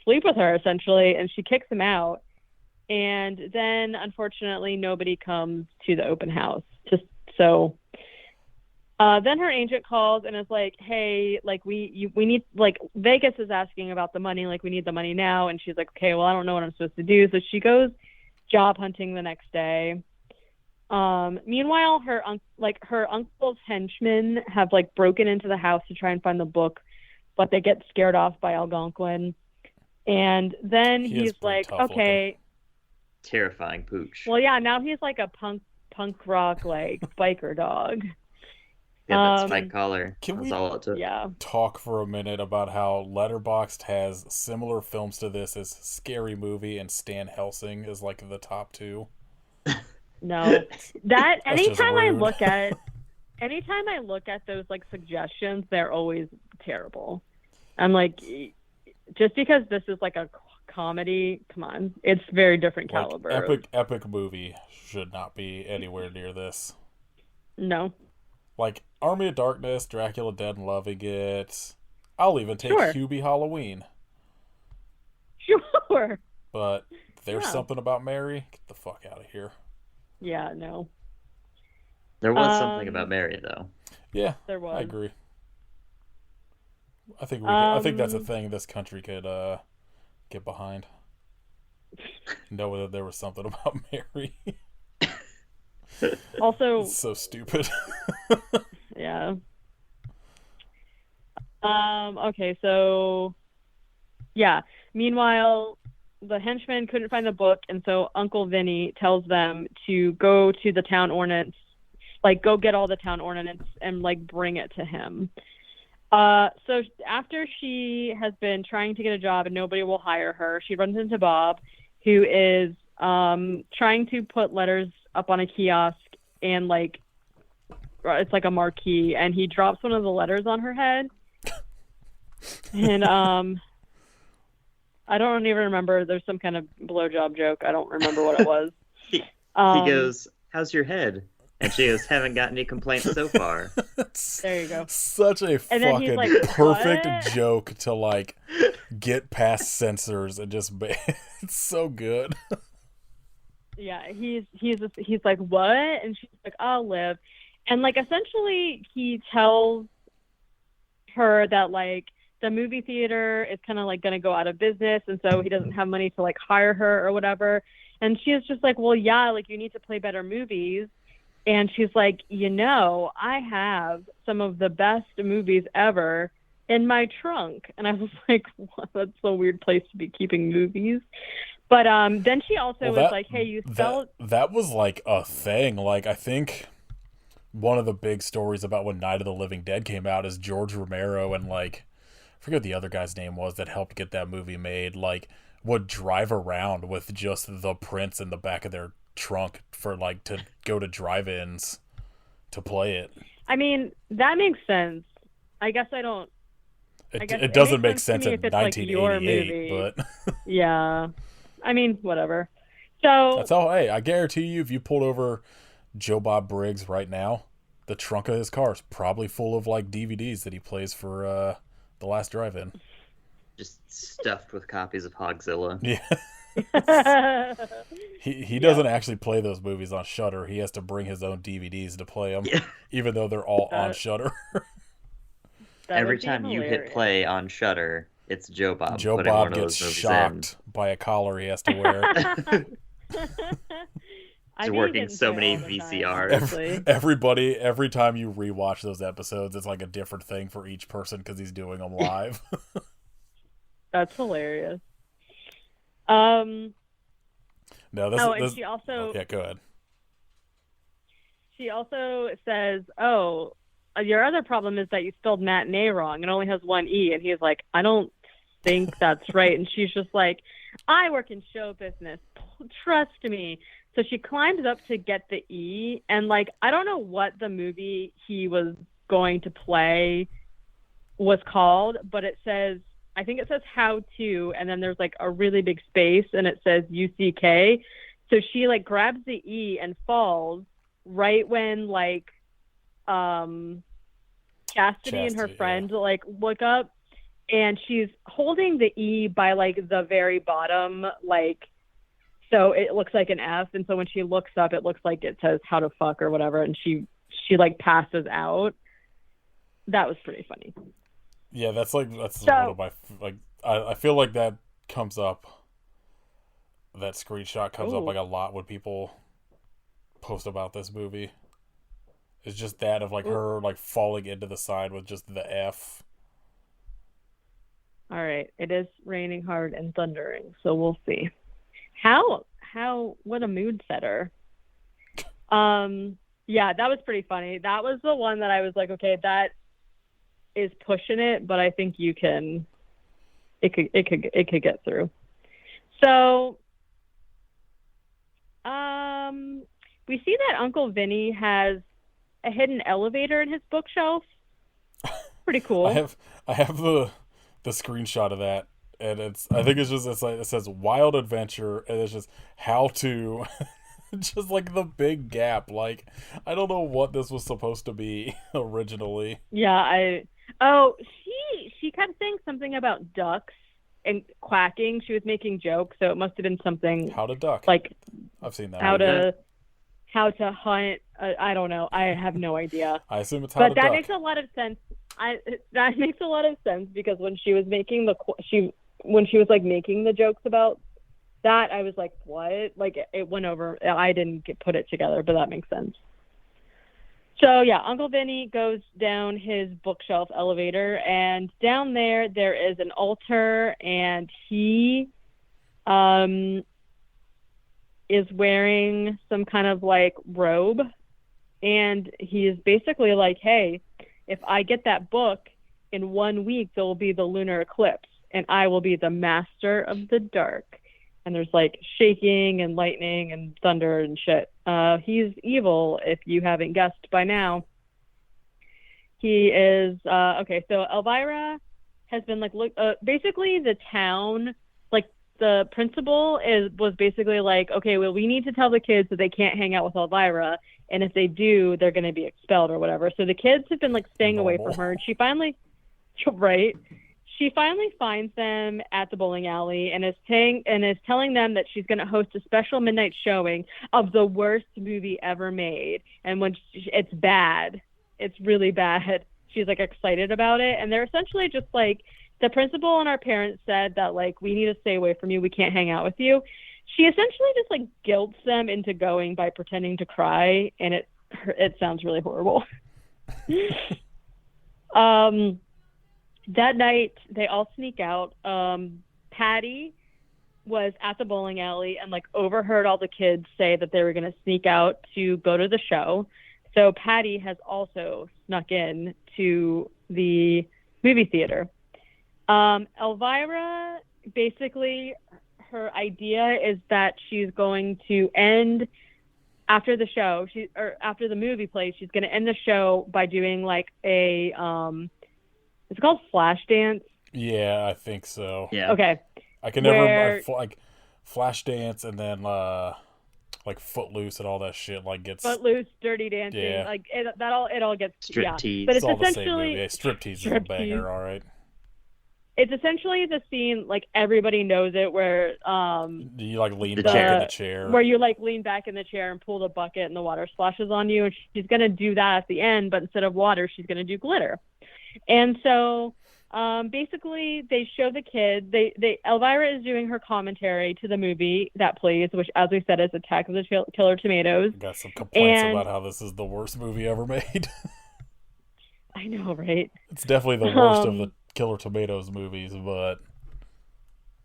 sleep with her essentially, and she kicks him out. And then unfortunately nobody comes to the open house. Then her agent calls and is like, hey, like we need, like Vegas is asking about the money, like we need the money now. And she's like, okay, well, I don't know what I'm supposed to do. So she goes job hunting the next day. Meanwhile, her uncle's henchmen have like broken into the house to try and find the book, but they get scared off by Algonquin. And then He is he's pretty like, tough okay, Terrifying pooch. well, yeah, now he's like a punk rock like biker dog. Yeah, that spike collar. Can That's we- all it took. Yeah. Talk for a minute about how Letterboxd has similar films to this as Scary Movie and Stan Helsing is like the top two. No, that That's just anytime I rude. look at those like suggestions, they're always terrible. I'm like, just because this is like a comedy, come on, it's very different Like caliber. epic movie should not be anywhere near this. No, Like Army of Darkness, Dracula Dead and Loving It. I'll even take Sure. Hubie Halloween. sure, But there's Yeah. something about Mary. Get the fuck out of here. yeah, no, There was something Um, about Mary, though. Yeah, there was. I agree. I think that's a Um, thing this country could get behind. Know that there was something about Mary. Also, It's so stupid. yeah. Okay, so yeah. Meanwhile, the henchmen couldn't find the book, and so Uncle Vinny tells them to go to the town ordinance, like go get all the town ordinance and like bring it to him. So after she has been trying to get a job and nobody will hire her, she runs into Bob, who is trying to put letters up on a kiosk, and like it's like a marquee, and he drops one of the letters on her head. And I don't even remember. There's some kind of blowjob joke. I don't remember what it was. He goes, "How's your head?" And she goes, "Haven't got any complaints so far." There you go. Such a And then he's fucking like, perfect "What?" joke to like get past censors and just it's so good. Yeah, he's like, what? And she's like, I'll live. And like essentially he tells her that like the movie theater is kind of like going to go out of business, and so he doesn't have money to like hire her or whatever. And she is just like, well, yeah, like you need to play better movies. And she's like, I have some of the best movies ever in my trunk. And I was like, what? That's a weird place to be keeping movies. But then she also Well, was that- like, hey, you spelled. That was like a thing. Like I think one of the big stories about when Night of the Living Dead came out is George Romero and like I forget what the other guy's name was that helped get that movie made, like would drive around with just the prints in the back of their trunk for like to go to drive-ins to play it. I mean, that makes sense. I guess I don't. I guess It doesn't make makes sense sense to me in if it's like your 1988, movie. but Yeah. I mean, whatever. So that's all. Hey, I guarantee you, if you pulled over Joe Bob Briggs right now, the trunk of his car is probably full of like DVDs that he plays for the last drive-in. Just stuffed with copies of Hogzilla. Yeah. He doesn't actually play those movies on Shudder. He has to bring his own DVDs to play them, Yeah. even though they're all on Shudder. Every time you hit play on Shudder, it's Joe Bob. Joe putting Bob one of gets those movies shocked by a collar he has to wear. He's working so many VCRs. Every time you rewatch those episodes, it's like a different thing for each person because he's doing them live. That's hilarious. No, and she also. Yeah, go ahead. She also says, "Oh, your other problem is that you spelled matinee wrong. It only has one E." And he's like, "I don't think that's right." And she's just like, "I work in show business. Trust me." So she climbs up to get the E, and like I don't know what the movie he was going to play was called, but it says, I think it says How To, and then there's like a really big space, and it says UCK. So she like grabs the E and falls right when like Chastity and her friend like look up, and she's holding the E by like the very bottom, like so it looks like an F, and so when she looks up it looks like it says how to fuck or whatever, and she like passes out. That was pretty funny. Yeah, that's one of my like I feel like that comes up, that screenshot comes up like a lot when people post about this movie. It's just that of like her like falling into the side with just the F. All right, it is raining hard and thundering, so we'll see. What a mood setter. Yeah, that was pretty funny. That was the one that I was like, okay, that is pushing it, but I think you can. It could get through. So, we see that Uncle Vinny has a hidden elevator in his bookshelf. Pretty cool. I have the screenshot of that, and I think it's like it says wild adventure, and it's just how to, just like the big gap. Like I don't know what this was supposed to be originally. Yeah, she kept saying something about ducks and quacking. She was making jokes, so it must have been something. How to duck? Like I've seen that. How to hunt. I don't know. I have no idea. I assume it's how to duck. But that makes a lot of sense. That makes a lot of sense because when she was making when she was like making the jokes about that, I was like, what? Like it went over. I didn't put it together, but that makes sense. So yeah, Uncle Vinny goes down his bookshelf elevator, and down there is an altar, and he is wearing some kind of like robe, and he is basically like, hey, if I get that book in 1 week, there will be the lunar eclipse, and I will be the master of the dark. And there's like shaking and lightning and thunder and shit. He's evil, if you haven't guessed by now. He is okay. So Elvira has been like, basically the town, like the principal was basically like, okay, well, we need to tell the kids that they can't hang out with Elvira, and if they do, they're going to be expelled or whatever. So the kids have been like staying away from her, and she finally, right. She finally finds them at the bowling alley and is telling them that she's going to host a special midnight showing of the worst movie ever made. And when it's bad, it's really bad. She's like excited about it. And they're essentially just like, the principal and our parents said that like, we need to stay away from you. We can't hang out with you. She essentially just like guilts them into going by pretending to cry. And it sounds really horrible. That night, they all sneak out. Patty was at the bowling alley and like overheard all the kids say that they were going to sneak out to go to the show. So Patty has also snuck in to the movie theater. Elvira, basically, her idea is that she's going to end after the show, after the movie plays, she's going to end the show by doing like a, it's called flash dance. Yeah, I think so. Yeah. Okay. I can never like Flashdance and then like Footloose and all that shit like gets Footloose, Dirty Dancing, yeah. like it all gets Striptease. But it's all essentially the same movie. Yeah, Striptease is a banger, all right. It's essentially the scene, like everybody knows it, where you like lean back in the chair, where you like lean back in the chair and pull the bucket and the water splashes on you, and she's gonna do that at the end, but instead of water, she's gonna do glitter. And so basically they show the kids. Elvira is doing her commentary to the movie that plays, which, as we said, is Attack of the Killer Tomatoes. Got some complaints about how this is the worst movie ever made. I know, right? It's definitely the worst of the Killer Tomatoes movies, but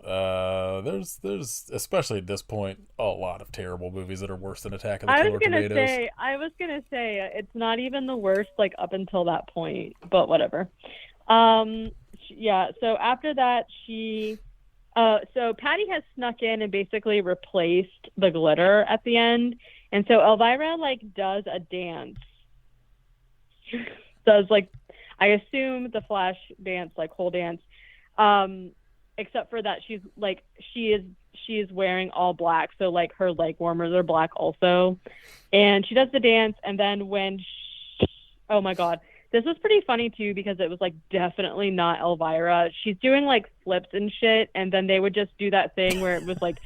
there's especially at this point a lot of terrible movies that are worse than Attack of the Killer Tomatoes. I was gonna say it's not even the worst, like up until that point, but whatever. Yeah. So after that, so Patty has snuck in and basically replaced the glitter at the end, and so Elvira like does a dance. Does like, I assume the flash dance, like whole dance, except for that she is wearing all black, so like her leg warmers are black also, and she does the dance, and then oh my god, this was pretty funny too because it was like definitely not Elvira. She's doing like flips and shit, and then they would just do that thing where it was like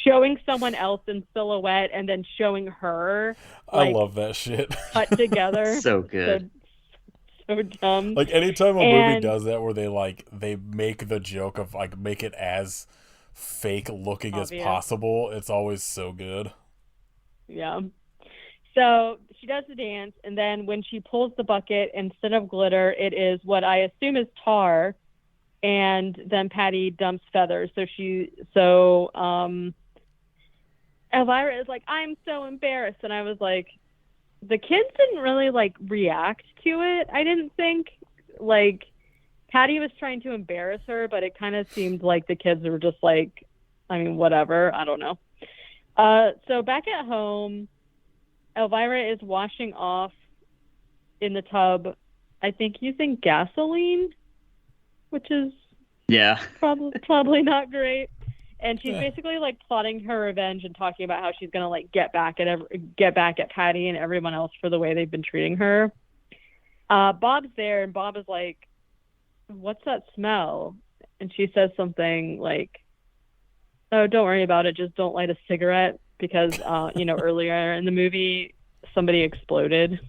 showing someone else in silhouette and then showing her. Like, I love that shit. Cut together. So good. So dumb. Like anytime a movie does that where they make the joke of like make it as fake looking as possible, it's always so good. Yeah. So she does the dance, and then when she pulls the bucket, instead of glitter, it is what I assume is tar, and then Patty dumps feathers. So Elvira is like, I'm so embarrassed, and I was like, the kids didn't really like react to it. I didn't think, like, Patty was trying to embarrass her, but it kind of seemed like the kids were just like, I mean, whatever. I don't know. So back at home, Elvira is washing off in the tub, I think using gasoline, which is probably not great. And she's basically like plotting her revenge and talking about how she's gonna like get back at Patty and everyone else for the way they've been treating her. Bob's there, and Bob is like, "What's that smell?" And she says something like, "Oh, don't worry about it. Just don't light a cigarette." Because, earlier in the movie, somebody exploded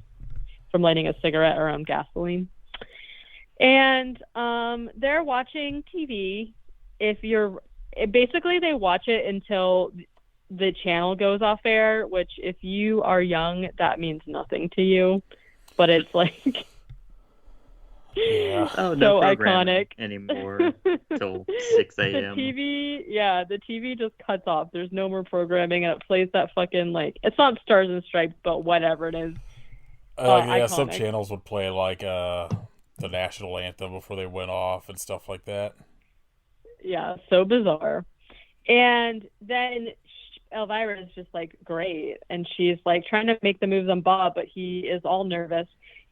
from lighting a cigarette around gasoline. And they're watching TV. Basically, they watch it until the channel goes off air, which if you are young, that means nothing to you. But it's like... Yeah. Oh, no so iconic anymore till 6 a.m. The TV just cuts off. There's no more programming, and it plays that fucking like, it's not Stars and Stripes, but whatever it is. Some channels would play like the national anthem before they went off and stuff like that. Yeah, so bizarre. And then Elvira is just like great, and she's like trying to make the moves on Bob, but he is all nervous.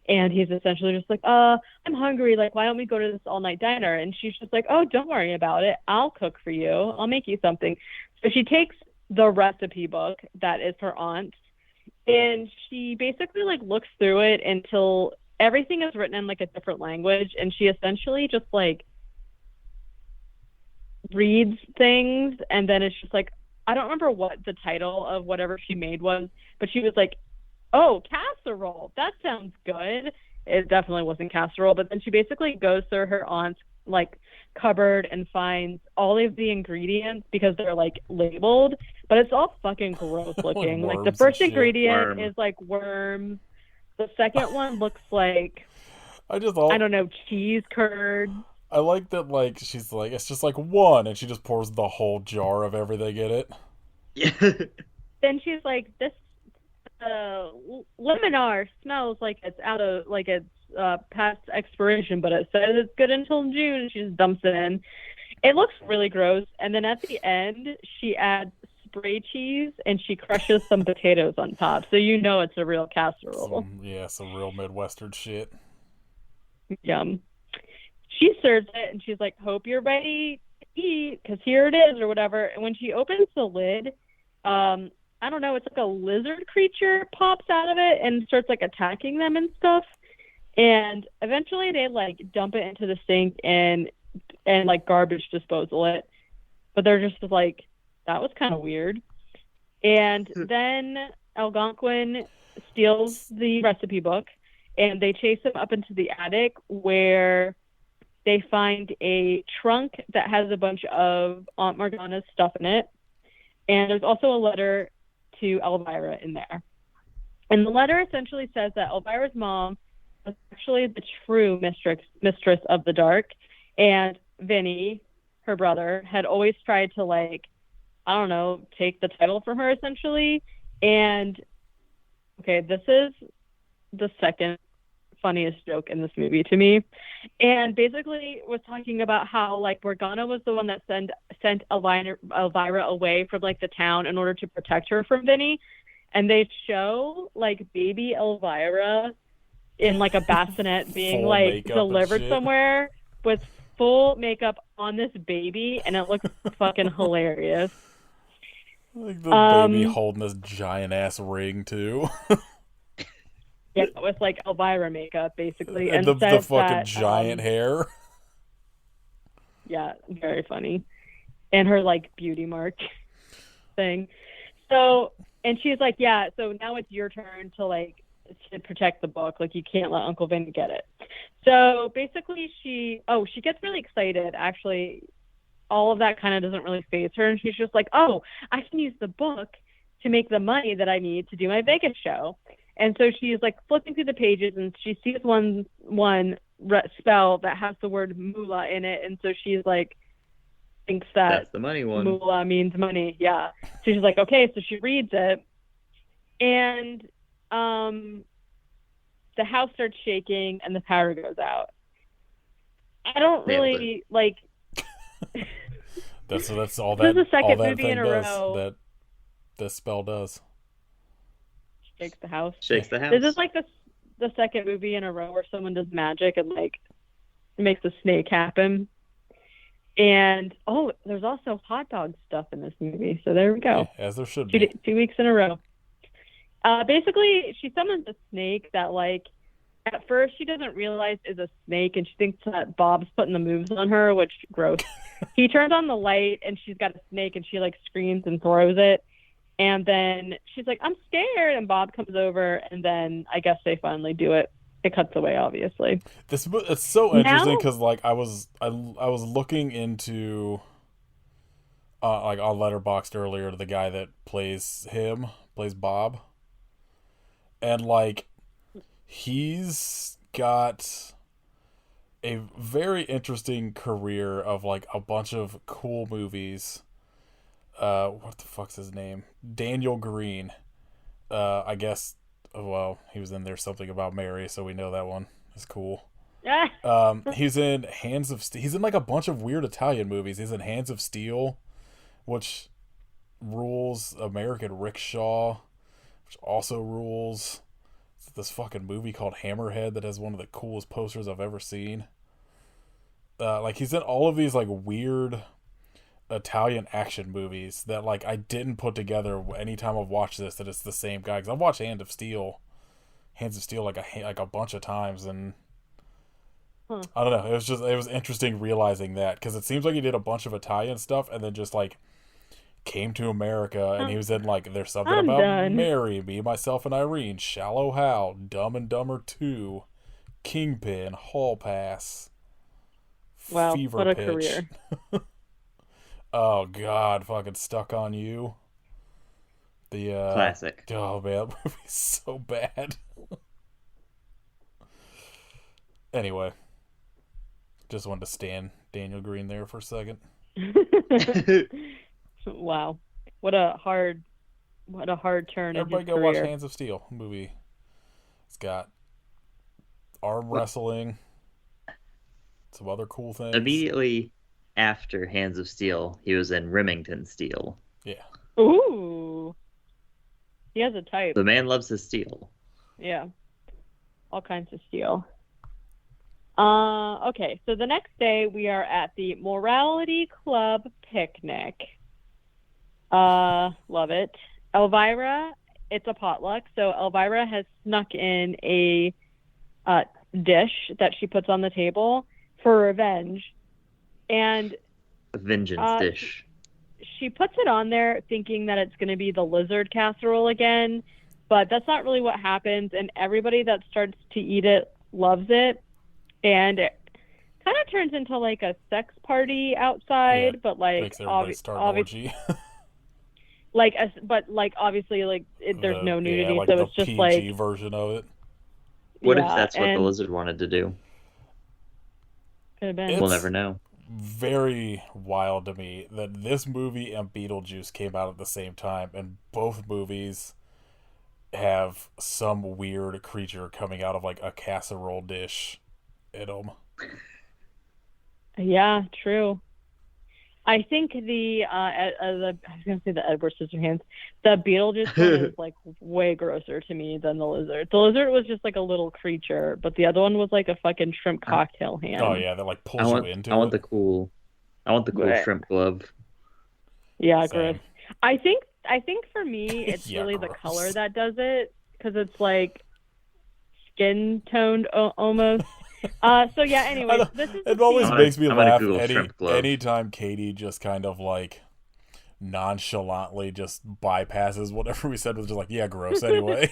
And he's essentially just like, I'm hungry. Like, why don't we go to this all-night diner? And she's just like, oh, don't worry about it. I'll cook for you. I'll make you something. So she takes the recipe book that is her aunt's, and she basically, like, looks through it until everything is written in, like, a different language. And she essentially just, like, reads things. And then it's just like, I don't remember what the title of whatever she made was, but she was like, oh, casserole. That sounds good. It definitely wasn't casserole, but then she basically goes through her aunt's like cupboard and finds all of the ingredients because they're like labeled, but it's all fucking gross looking. Like the first ingredient is like worms. The second one looks like I don't know, cheese curd. I like that, like she's like, it's just like one, and she just pours the whole jar of everything in it. Yeah. Then she's like, this Liminar smells like it's out of like it's past expiration, but it says it's good until June, and she just dumps it in. It looks really gross. And then at the end, she adds spray cheese and she crushes some potatoes on top, so you know it's a real casserole. Some real Midwestern shit. Yum. She serves it and she's like, "Hope you're ready to eat, because here it is," or whatever. And when she opens the lid, I don't know, it's like a lizard creature pops out of it and starts like attacking them and stuff. And eventually they like dump it into the sink and like garbage disposal it. But they're just like, that was kind of weird. And then Algonquin steals the recipe book and they chase him up into the attic, where they find a trunk that has a bunch of Aunt Morgana's stuff in it. And there's also a letter to Elvira in there. And the letter essentially says that Elvira's mom was actually the true mistress of the dark. And Vinny, her brother, had always tried to, like, I don't know, take the title from her, essentially. And, okay, this is the second funniest joke in this movie to me. And basically was talking about how, like, Morgana was the one that sent Elvira away from, like, the town in order to protect her from Vinny. And they show, like, baby Elvira in, like, a bassinet being, like, delivered somewhere with full makeup on this baby, and it looks fucking hilarious. Like the baby holding this giant-ass ring, too. Yeah, with, like, Elvira makeup, basically. And the fucking giant hair. Yeah, very funny. And her, like, beauty mark thing. So, and she's like, yeah, so now it's your turn to, like, to protect the book. Like, you can't let Uncle Vinny get it. So, basically, she gets really excited, actually. All of that kind of doesn't really faze her. And she's just like, oh, I can use the book to make the money that I need to do my Vegas show. And so she's like flipping through the pages and she sees one spell that has the word moolah in it. And so she's like, thinks that's the money one. Moolah means money. Yeah. So she's like, okay. So she reads it, and the house starts shaking and the power goes out. I don't really like. That's all that. This is the second all that movie thing in a does, row. that this spell does. Shakes the house. Shakes the house. This is like the second movie in a row where someone does magic and like makes a snake happen. And there's also hot dog stuff in this movie. So there we go. Yeah, as there should be. 2 weeks in a row. Basically, she summons a snake that, like, at first she doesn't realize is a snake, and she thinks that Bob's putting the moves on her, which gross. He turns on the light and she's got a snake and she like screams and throws it. And then she's like, I'm scared. And Bob comes over, and then I guess they finally do it. It cuts away, obviously. It's so interesting because, like, I was looking into, like, on Letterboxd earlier, to the guy that plays Bob. And, like, he's got a very interesting career of, like, a bunch of cool movies. What the fuck's his name? Daniel Green. I guess, well, he was in there Something About Mary, so we know that one is cool. He's in Hands of Steel. He's in, like, a bunch of weird Italian movies. He's in Hands of Steel, which rules. American Rickshaw, which also rules. It's this fucking movie called Hammerhead that has one of the coolest posters I've ever seen. Like, he's in all of these, like, weird Italian action movies that, like, I didn't put together anytime I've watched this that it's the same guy, because I've watched Hands of Steel like a bunch of times, and I don't know, it was interesting realizing that, because it seems like he did a bunch of Italian stuff and then just, like, came to America, and he was in, like, There's Something About Mary, Me, Myself, and Irene, Shallow Hal, Dumb and Dumber 2, Kingpin, Hall Pass, wow, Fever what a Pitch. career. Oh God, fucking Stuck on You. The classic. Oh man, that movie's so bad. Anyway, just wanted to stand Daniel Green there for a second. Wow, what a hard what a hard turn in his Everybody go watch career. Hands of Steel movie. It's got arm wrestling, some other cool things. Immediately after Hands of Steel, he was in Remington Steel. Yeah. Ooh. He has a type. The man loves his steel. Yeah. All kinds of steel. Okay, so the next day we are at the Morality Club picnic. Love it. Elvira, it's a potluck, so Elvira has snuck in a dish that she puts on the table for revenge. And A vengeance dish. she puts it on there thinking that it's going to be the lizard casserole again, but that's not really what happens, and everybody that starts to eat it loves it, and it kind of turns into like a sex party outside, but like Makes everybody start an orgy. but like obviously like there's no nudity, like so the it's just PG like version of it. What if that's what the lizard wanted to do? Could have been. We'll never know. Very wild to me that this movie and Beetlejuice came out at the same time, and both movies have some weird creature coming out of like a casserole dish in them. Yeah, true. I think I was gonna say the Edward Scissorhands. The Beetlejuice one is like way grosser to me than the lizard. The lizard was just like a little creature, but the other one was like a fucking shrimp cocktail hand. Oh yeah, that like pulls you into I want it. the cool shrimp glove. Yeah, Same. gross. I think for me it's Yeah, really the gross. color that does it, because it's like skin toned almost. So yeah, anyways, this is It always I'm makes me gonna laugh Google shrimp glove. anytime Katie just kind of like nonchalantly just bypasses whatever we said, was just like, yeah, gross anyway.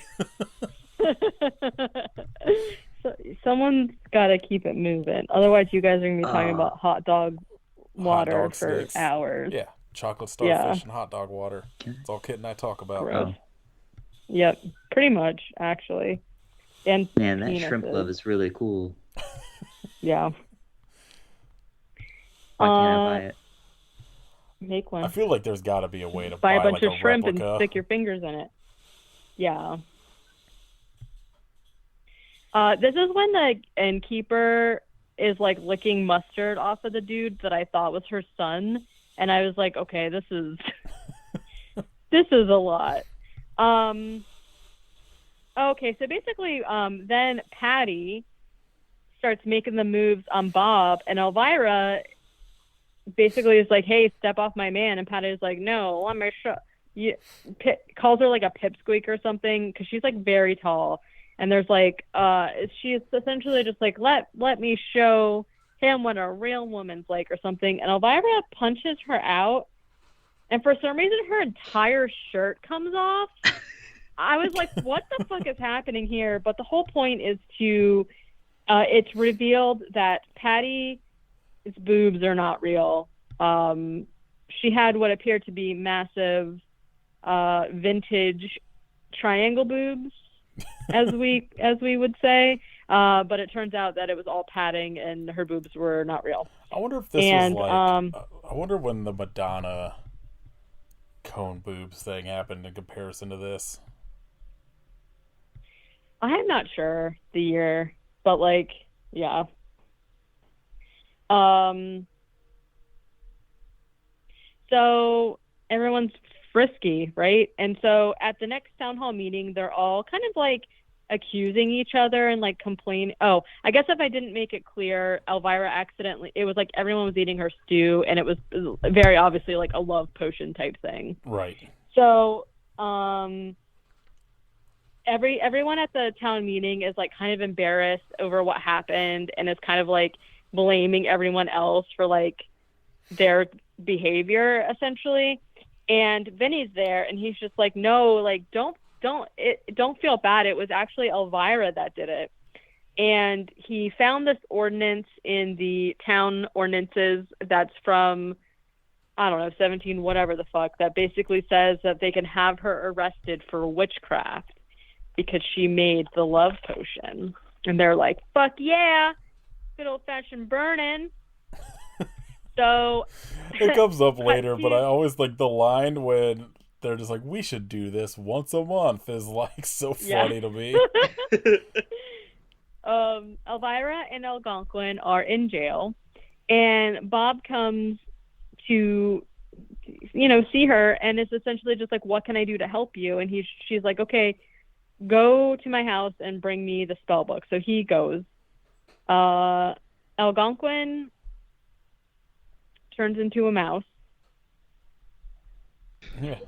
So, someone's got to keep it moving. Otherwise, you guys are going to be talking about hot dog water Hot dog for sticks. hours. Yeah, chocolate starfish and hot dog water. That's all Kit and I talk about. Gross. Yep, pretty much, actually. And Man, that penises. shrimp glove is really cool. Yeah. Why can't I buy it? Make one. I feel like there's got to be a way to Buy a bunch like of shrimp replica. and stick your fingers in it. Yeah. This is when the innkeeper is like licking mustard off of the dude that I thought was her son, and I was like, okay, this is this is a lot. Okay, so basically, then Patty starts making the moves on Bob, and Elvira basically is like, hey, step off my man, and Patty's like, no, let me show you. Calls her like a pipsqueak or something, because she's like very tall, and there's like she's essentially just like, let me show him what a real woman's like or something, and Elvira punches her out, and for some reason her entire shirt comes off. I was like, what the fuck is happening here? But the whole point is to it's revealed that Patty's boobs are not real. She had what appeared to be massive vintage triangle boobs, as we would say. But it turns out that it was all padding and her boobs were not real. I wonder if this was like I wonder when the Madonna cone boobs thing happened in comparison to this. I'm not sure the year, but like, yeah. So everyone's frisky, right? And so at the next town hall meeting, they're all kind of like accusing each other and like complaining. Oh, I guess if I didn't make it clear, Elvira accidentally, it was like everyone was eating her stew, and it was very obviously like a love potion type thing. Right. So, everyone at the town meeting is like kind of embarrassed over what happened, and is kind of like blaming everyone else for like their behavior essentially. And Vinny's there, and he's just like, no, like don't feel bad. It was actually Elvira that did it. And he found this ordinance in the town ordinances that's from, I don't know, 17 whatever the fuck, that basically says that they can have her arrested for witchcraft because she made the love potion. And they're like, fuck yeah, good old-fashioned burning. So it comes up later, but I always like the line when they're just like, we should do this once a month is like so Yeah. funny to me. Elvira and Algonquin are in jail, and Bob comes to, see her, and it's essentially just like, what can I do to help you? And she's like, okay, go to my house and bring me the spell book. So he goes. Algonquin turns into a mouse. Yeah.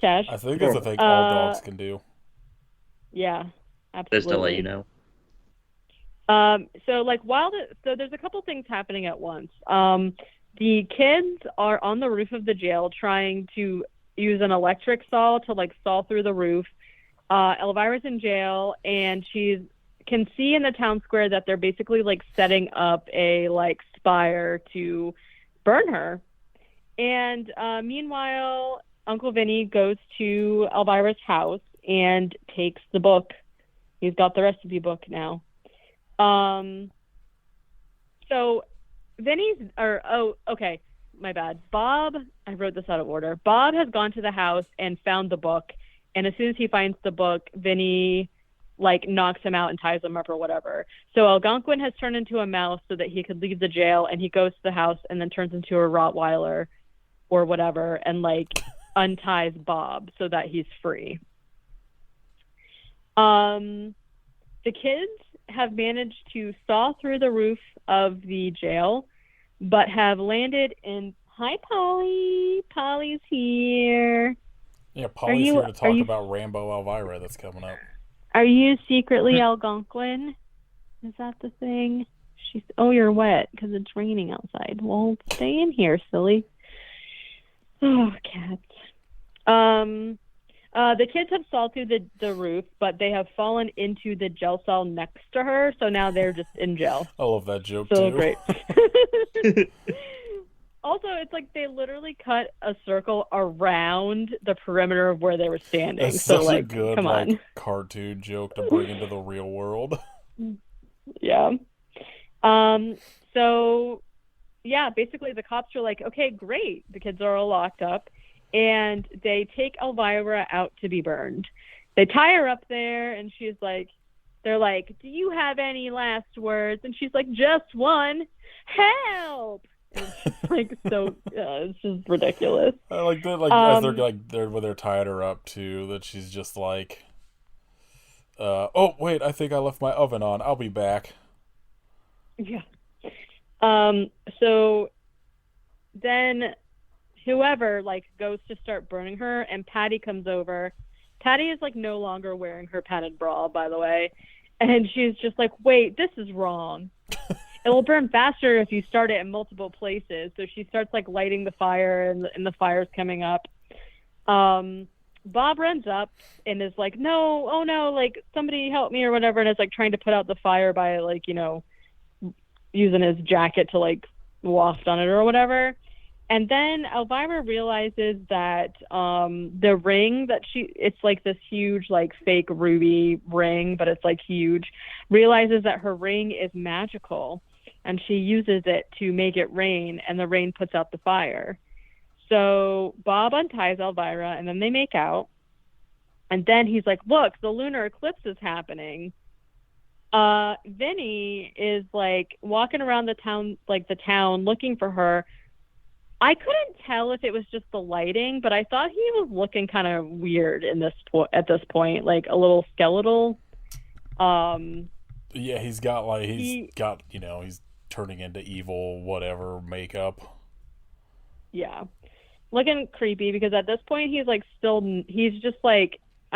Cash. I think that's a thing all dogs can do. Yeah, absolutely. Just to let you know. So like so there's a couple things happening at once. The kids are on the roof of the jail trying to use an electric saw to like saw through the roof. Elvira's in jail, and she can see in the town square that they're basically like setting up a like spire to burn her. And meanwhile, Uncle Vinny goes to Elvira's house and takes the book. He's got the recipe book now. So okay, my bad. Bob, I wrote this out of order. Bob has gone to the house and found the book, and as soon as he finds the book, Vinny like knocks him out and ties him up or whatever. So Algonquin has turned into a mouse so that he could leave the jail, and he goes to the house and then turns into a Rottweiler or whatever and like unties Bob so that he's free. The kids have managed to saw through the roof of the jail, but have landed in. Hi, Polly. Polly's here. Yeah, Polly's here to talk about Rambo Elvira that's coming up. Are you secretly Algonquin? Is that the thing? You're wet because it's raining outside. Well, stay in here, silly. Oh, cats. The kids have sawed through the roof, but they have fallen into the jail cell next to her, so now they're just in jail. I love that joke, so too. Great. Also, it's like they literally cut a circle around the perimeter of where they were standing. That's so, such like, a good come on. cartoon joke to bring into the real world. Yeah. So, yeah, basically the cops are like, okay, great. The kids are all locked up. And they take Elvira out to be burned. They tie her up there, and they're like, do you have any last words? And she's like, just one. Help! And it's like, so, it's just ridiculous. I like that, as when they're tying her up, too, that she's just like, oh, wait, I think I left my oven on. I'll be back. Yeah. So then whoever goes to start burning her, and Patty comes over. Patty is no longer wearing her padded bra, by the way, and she's just like, wait, this is wrong. It will burn faster if you start it in multiple places. So she starts lighting the fire, and the fire's coming up. Bob runs up and is like, no, oh no, somebody help me or whatever, and is trying to put out the fire by using his jacket to waft on it or whatever. And then Elvira realizes that the ring that it's this huge fake ruby ring, but it's huge, realizes that her ring is magical, and she uses it to make it rain, and the rain puts out the fire. So Bob unties Elvira, and then they make out. And then he's like, look, the lunar eclipse is happening. Vinny is walking around the town looking for her. I couldn't tell if it was just the lighting, but I thought he was looking kind of weird at this point, a little skeletal. Yeah, he's got he's turning into evil whatever makeup. Yeah. Looking creepy, because at this point he's he's just I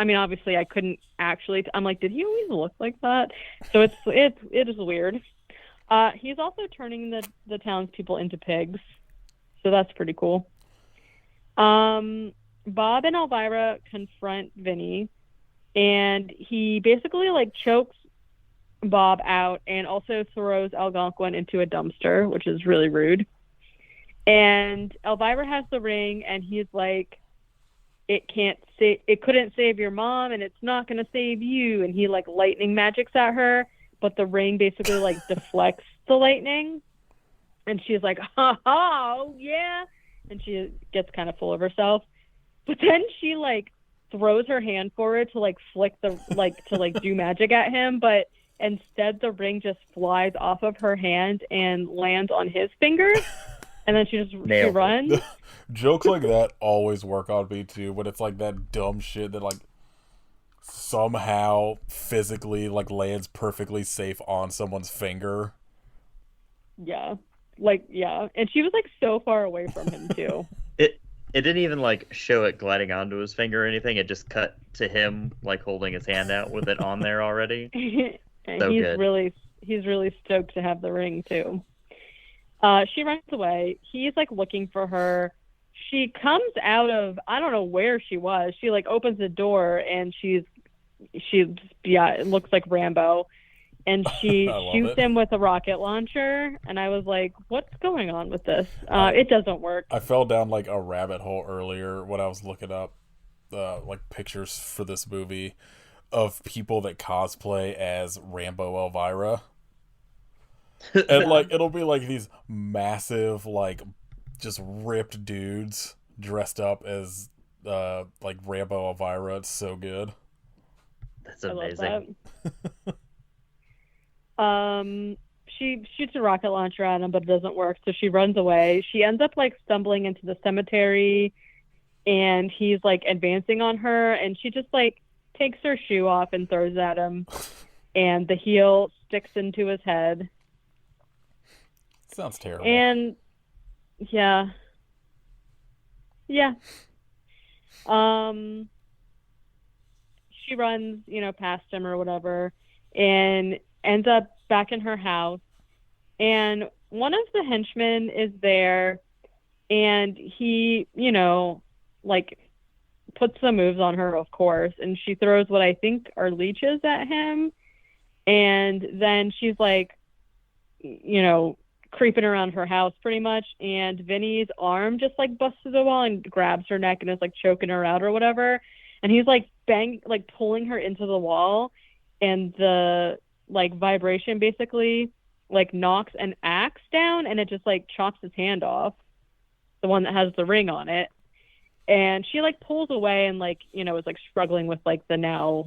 mean, obviously I couldn't actually I'm did he always look like that? So it is weird. He's also turning the townspeople into pigs. So that's pretty cool. Bob and Elvira confront Vinny, and he basically chokes Bob out and also throws Algonquin into a dumpster, which is really rude. And Elvira has the ring, and he's like, it couldn't save your mom, and it's not going to save you. And he lightning magics at her, but the ring basically deflects the lightning. And she's like, oh, yeah. And she gets kind of full of herself. But then she like throws her hand forward to like flick the to like do magic at him, but instead the ring just flies off of her hand and lands on his finger, and then she runs. Jokes like that always work on me too, but it's like that dumb shit that like somehow physically like lands perfectly safe on someone's finger. Yeah. Like, yeah. And she was like so far away from him too. It didn't even like show it gliding onto his finger or anything. It just cut to him like holding his hand out with it on there already. And So he's good. really stoked to have the ring too. She runs away. He's like looking for her. She comes out of, I don't know where she was. She like opens the door and she's it looks like Rambo. And she shoots him with a rocket launcher, and I was like, "What's going on with this? It doesn't work." I fell down like a rabbit hole earlier when I was looking up like pictures for this movie of people that cosplay as Rambo Elvira. And like it'll be like these massive like just ripped dudes dressed up as like Rambo Elvira. It's so good. That's amazing. She shoots a rocket launcher at him, but it doesn't work, so she runs away. She ends up like stumbling into the cemetery, and he's like advancing on her, and she just like takes her shoe off and throws at him, and the heel sticks into his head. Sounds terrible. And yeah. She runs, past him or whatever, and ends up back in her house, and one of the henchmen is there, and he, like puts some moves on her, of course, and she throws what I think are leeches at him, and then she's like, creeping around her house pretty much, and Vinny's arm just like busts through the wall and grabs her neck and is like choking her out or whatever, and he's like pulling her into the wall, and the like vibration basically like knocks an axe down, and it just like chops his hand off, the one that has the ring on it, and she like pulls away and like is like struggling with like the now,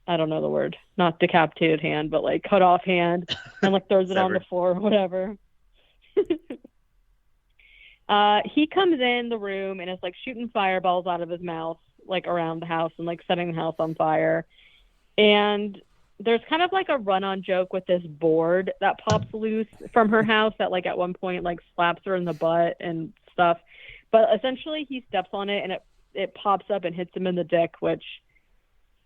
I don't know the word, not decapitated hand, but like cut off hand, and like throws it on the floor or whatever. He comes in the room and is like shooting fireballs out of his mouth like around the house and like setting the house on fire. And there's kind of like a run-on joke with this board that pops loose from her house that like at one point like slaps her in the butt and stuff. But essentially he steps on it and it pops up and hits him in the dick, which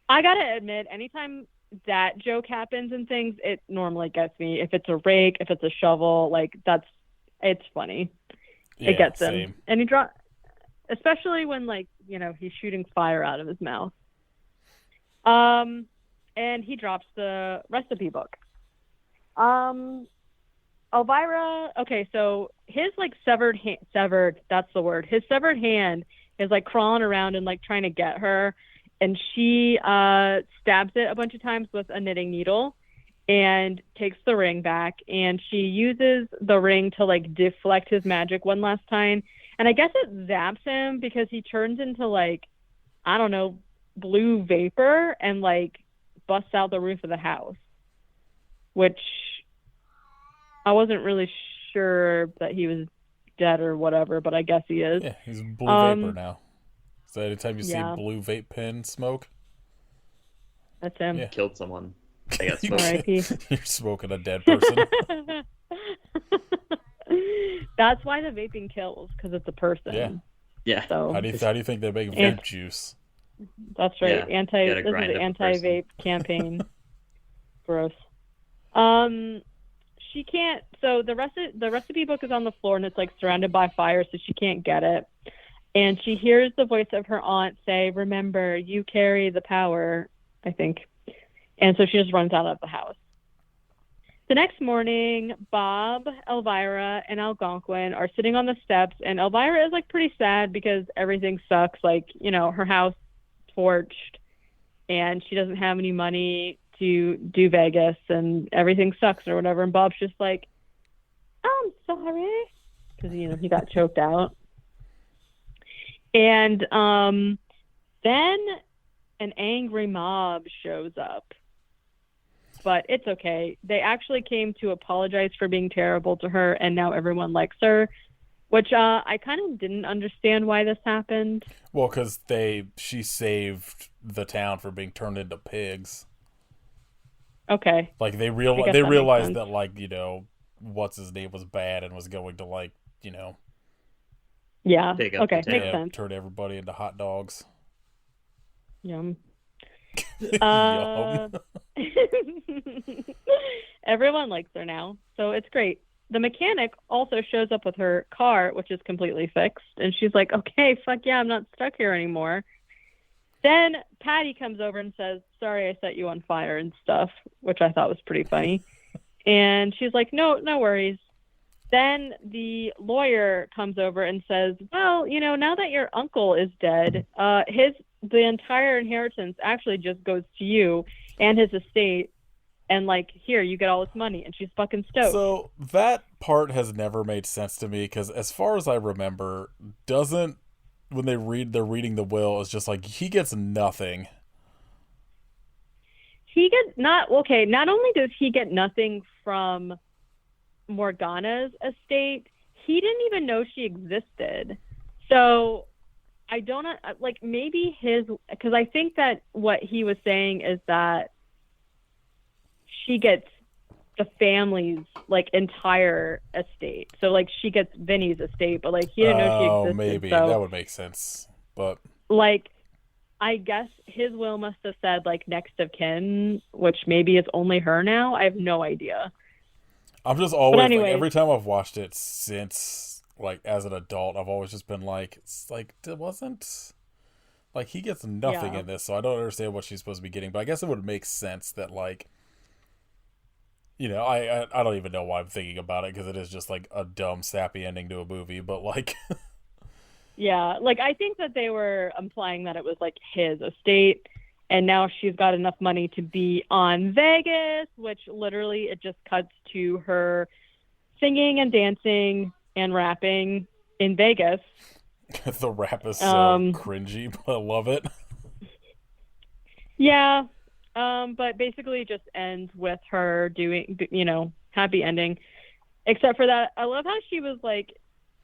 I gotta admit, anytime that joke happens and things, it normally gets me. If it's a rake, if it's a shovel, like it's funny. Yeah, it gets him. Same. And especially when like, he's shooting fire out of his mouth. And he drops the recipe book. Elvira, okay, so his like severed, that's the word. His severed hand is like crawling around and like trying to get her. And she stabs it a bunch of times with a knitting needle and takes the ring back. And she uses the ring to like deflect his magic one last time. And I guess it zaps him because he turns into like, I don't know, blue vapor and like busts out the roof of the house, which I wasn't really sure that he was dead or whatever, but I guess he is. Yeah, he's blue vapor now. So anytime you see blue vape pen smoke, that's him. Yeah. Killed someone. They got smoked. R.I.P. You're smoking a dead person. That's why the vaping kills, because it's a person. Yeah. So how do you think they make vape juice? That's right. Yeah. This is an anti-vape campaign. Gross. She can't. So the recipe book is on the floor and it's like surrounded by fire, so she can't get it. And she hears the voice of her aunt say, "Remember, you carry the power," I think. And so she just runs out of the house. The next morning, Bob, Elvira, and Algonquin are sitting on the steps, and Elvira is like pretty sad because everything sucks. Like, her house torched, and she doesn't have any money to do Vegas, and everything sucks or whatever. And Bob's just like, "I'm sorry," because he got choked out. And then an angry mob shows up. But it's okay. They actually came to apologize for being terrible to her, and now everyone likes her, which I kind of didn't understand why this happened. Well, because she saved the town from being turned into pigs. Okay. Like they I guess that makes realized sense. that, like, what's his name was bad and was going to, like, Yeah. Pick up the Okay. Makes tab. sense. turn everybody into hot dogs. Yum. Yum. Uh, everyone likes her now, so it's great. The mechanic also shows up with her car, which is completely fixed, and she's like, "Okay, fuck yeah, I'm not stuck here anymore." Then Patty comes over and says, "Sorry, I set you on fire and stuff," which I thought was pretty funny. And she's like, "No, no worries." Then the lawyer comes over and says, "Well, now that your uncle is dead, the entire inheritance actually just goes to you and his estate, and like here you get all this money." And she's fucking stoked. So that part has never made sense to me because, as far as I remember, doesn't when they're reading the will, it's just like he gets nothing. He gets not okay. Not only does he get nothing from Morgana's estate, he didn't even know she existed. So I don't like maybe because I think that what he was saying is that she gets the family's like entire estate. So like she gets Vinny's estate, but like he didn't know she Oh, existed. maybe So that would make sense. But like I guess his will must have said like next of kin, which maybe is only her now. I have no idea. I'm just But always like, anyways, every time I've watched it since, like, as an adult, I've always just been like, it's like it wasn't like he gets nothing yeah. in this, so I don't understand what she's supposed to be getting. But I guess it would make sense that, like, I don't even know why I'm thinking about it because it is just like a dumb sappy ending to a movie. But like, Yeah, like I think that they were implying that it was like his estate, and now she's got enough money to be on Vegas, which literally it just cuts to her singing and dancing and rapping in Vegas. the rap is so Um, cringy, but I love it. yeah, but basically it just ends with her doing, happy ending. Except for that, I love how she was like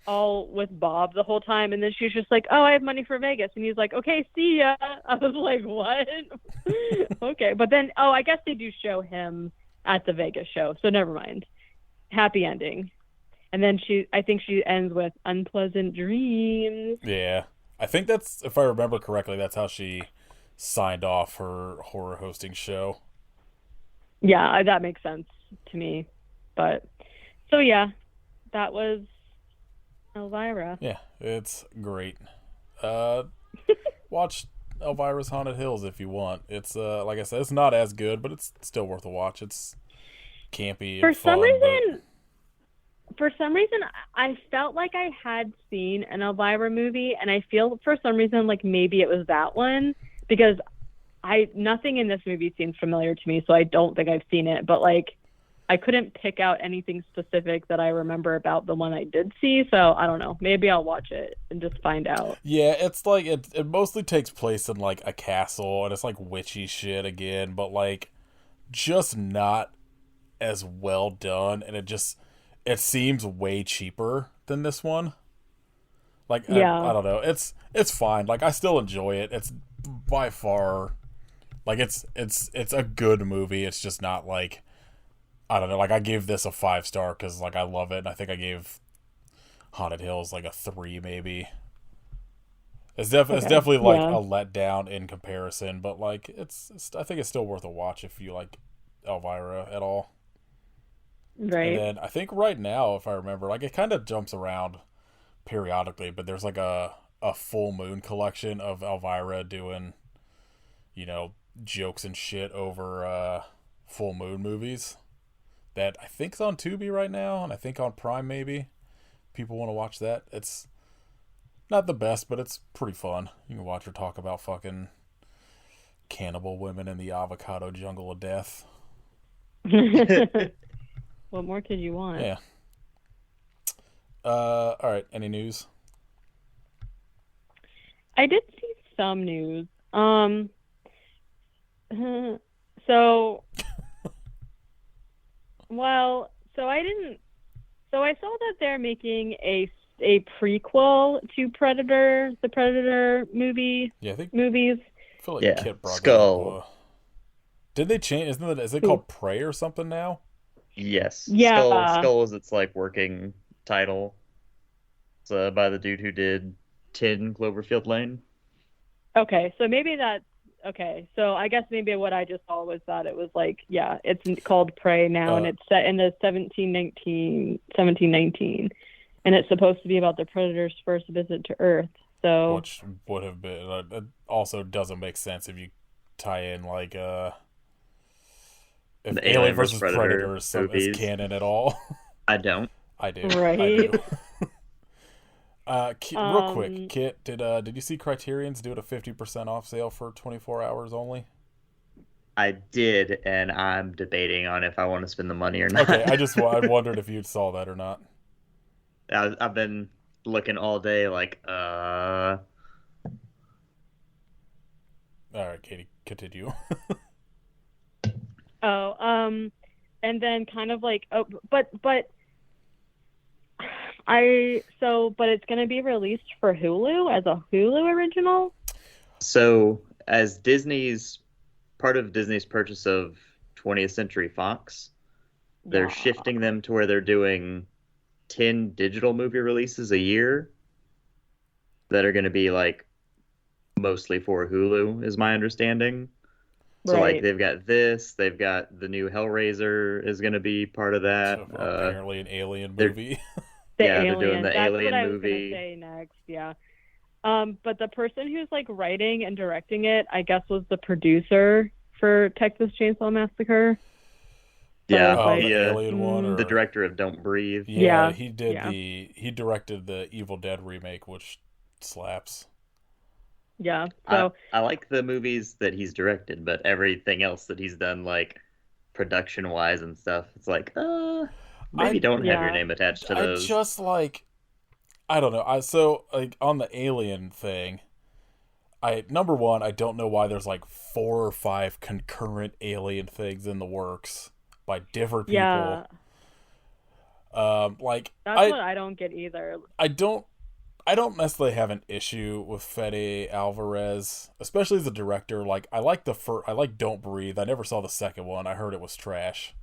all with Bob the whole time, and then she's just like, "Oh, I have money for Vegas," and he's like, "Okay, see ya." I was like, "What?" Okay, but then, oh, I guess they do show him at the Vegas show, so never mind. Happy ending. And then I think she ends with unpleasant dreams. Yeah, I think that's, if I remember correctly, that's how she signed off her horror hosting show. Yeah, that makes sense to me. But so yeah, that was Elvira. Yeah, it's great. Uh, watch Elvira's Haunted Hills if you want. It's like I said, it's not as good, but it's still worth a watch. It's campy For and some fun, but reason, for some reason, I felt like I had seen an Elvira movie, and I feel for some reason like maybe it was that one because nothing in this movie seems familiar to me, so I don't think I've seen it. But like, I couldn't pick out anything specific that I remember about the one I did see, so I don't know. Maybe I'll watch it and just find out. yeah, it's like it mostly takes place in like a castle, and it's like witchy shit again, but like just not as well done, and it seems way cheaper than this one. Like I Yeah, don't know, it's fine. Like I still enjoy it. It's by far like it's a good movie. It's just not like, I don't know. Like I gave this a 5 star because like I love it, and I think I gave Haunted Hills like a 3 maybe. It's okay, definitely like yeah, a letdown in comparison, but like it's I think it's still worth a watch if you like Elvira at all. And right. then I think right now, if I remember, like it kind of jumps around periodically, but there's like a full moon collection of Elvira doing, you know, jokes and shit over full moon movies that I think's on Tubi right now, and I think on Prime maybe. People want to watch that. It's not the best, but it's pretty fun. You can watch her talk about fucking cannibal women in the avocado jungle of death. What more could you want? Yeah. All right. Any news? I did see some news. So, well, so I didn't. So I saw that they're making a prequel to Predator, the Predator movies. Yeah, I feel like Yeah, Kit brought Skull. that up. Did they change? Is it called Prey or something now? Yes. Yeah. Skull is its like working title. It's by the dude who did 10 Cloverfield Lane. Okay, so maybe that's okay. So I guess maybe what I just saw was that it was like, yeah, it's called Prey now, and it's set in the 1719, and it's supposed to be about the Predator's first visit to Earth. So, Which would have been it also doesn't make sense if you tie in like if The Alien versus Predator is movies. canon at all. I don't. I do. Right. I do. Real quick, Kit, did you see Criterion's do it a 50% off sale for 24 hours only? I did, and I'm debating on if I want to spend the money or not. Okay, I wondered if you saw that or not. I've been looking all day, like, All right, Katie, continue. and then kind of like, but it's going to be released for Hulu as a Hulu original. So, as part of Disney's purchase of 20th Century Fox, they're shifting them to where they're doing 10 digital movie releases a year that are going to be like mostly for Hulu, is my understanding. So like they've got the new Hellraiser is going to be part of that. So, apparently an Alien movie. They're doing the That's Alien what I movie. was gonna say next, yeah. But the person who's like writing and directing it, I guess, was the producer for Texas Chainsaw Massacre. So Yeah, the Alien one, or the director of Don't Breathe. Yeah. He did he directed the Evil Dead remake, which slaps. Yeah, so I like the movies that he's directed, but everything else that he's done, like production wise and stuff, it's like, maybe don't have your name attached to those. I just like, I don't know. So like on the Alien thing, number one, I don't know why there's like 4 or 5 concurrent Alien things in the works by different people. Yeah. Like that's what I don't get either. I don't necessarily have an issue with Fede Alvarez, especially as a director. Like I like Don't Breathe. I never saw the second one. I heard it was trash.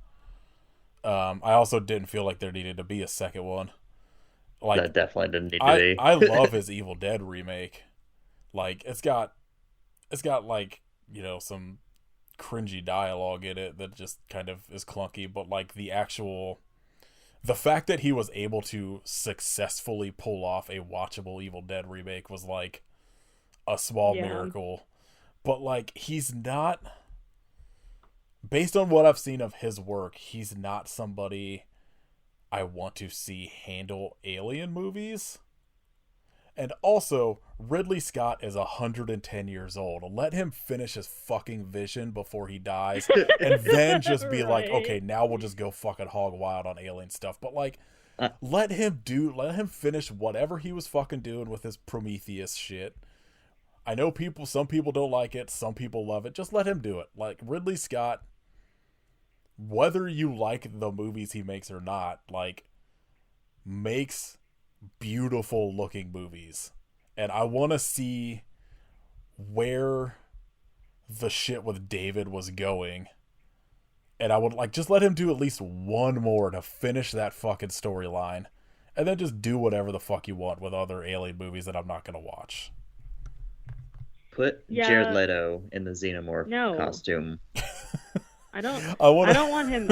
I also didn't feel like there needed to be a second one. Like that definitely didn't need to be. I love his Evil Dead remake. Like it's got like, you know, some cringy dialogue in it that just kind of is clunky, but like the fact that he was able to successfully pull off a watchable Evil Dead remake was like a small miracle. But like he's not, based on what I've seen of his work, he's not somebody I want to see handle Alien movies. And also, Ridley Scott is 110 years old. Let him finish his fucking vision before he dies, and then just be like, okay, now we'll just go fucking hog wild on Alien stuff. But like, let him finish whatever he was fucking doing with his Prometheus shit. I know some people don't like it, some people love it. Just let him do it. Like Ridley Scott, whether you like the movies he makes or not, like makes beautiful looking movies, and I want to see where the shit with David was going, and I would like just let him do at least one more to finish that fucking storyline, and then just do whatever the fuck you want with other Alien movies that I'm not gonna watch. Put Jared Leto in the Xenomorph costume. I don't want him.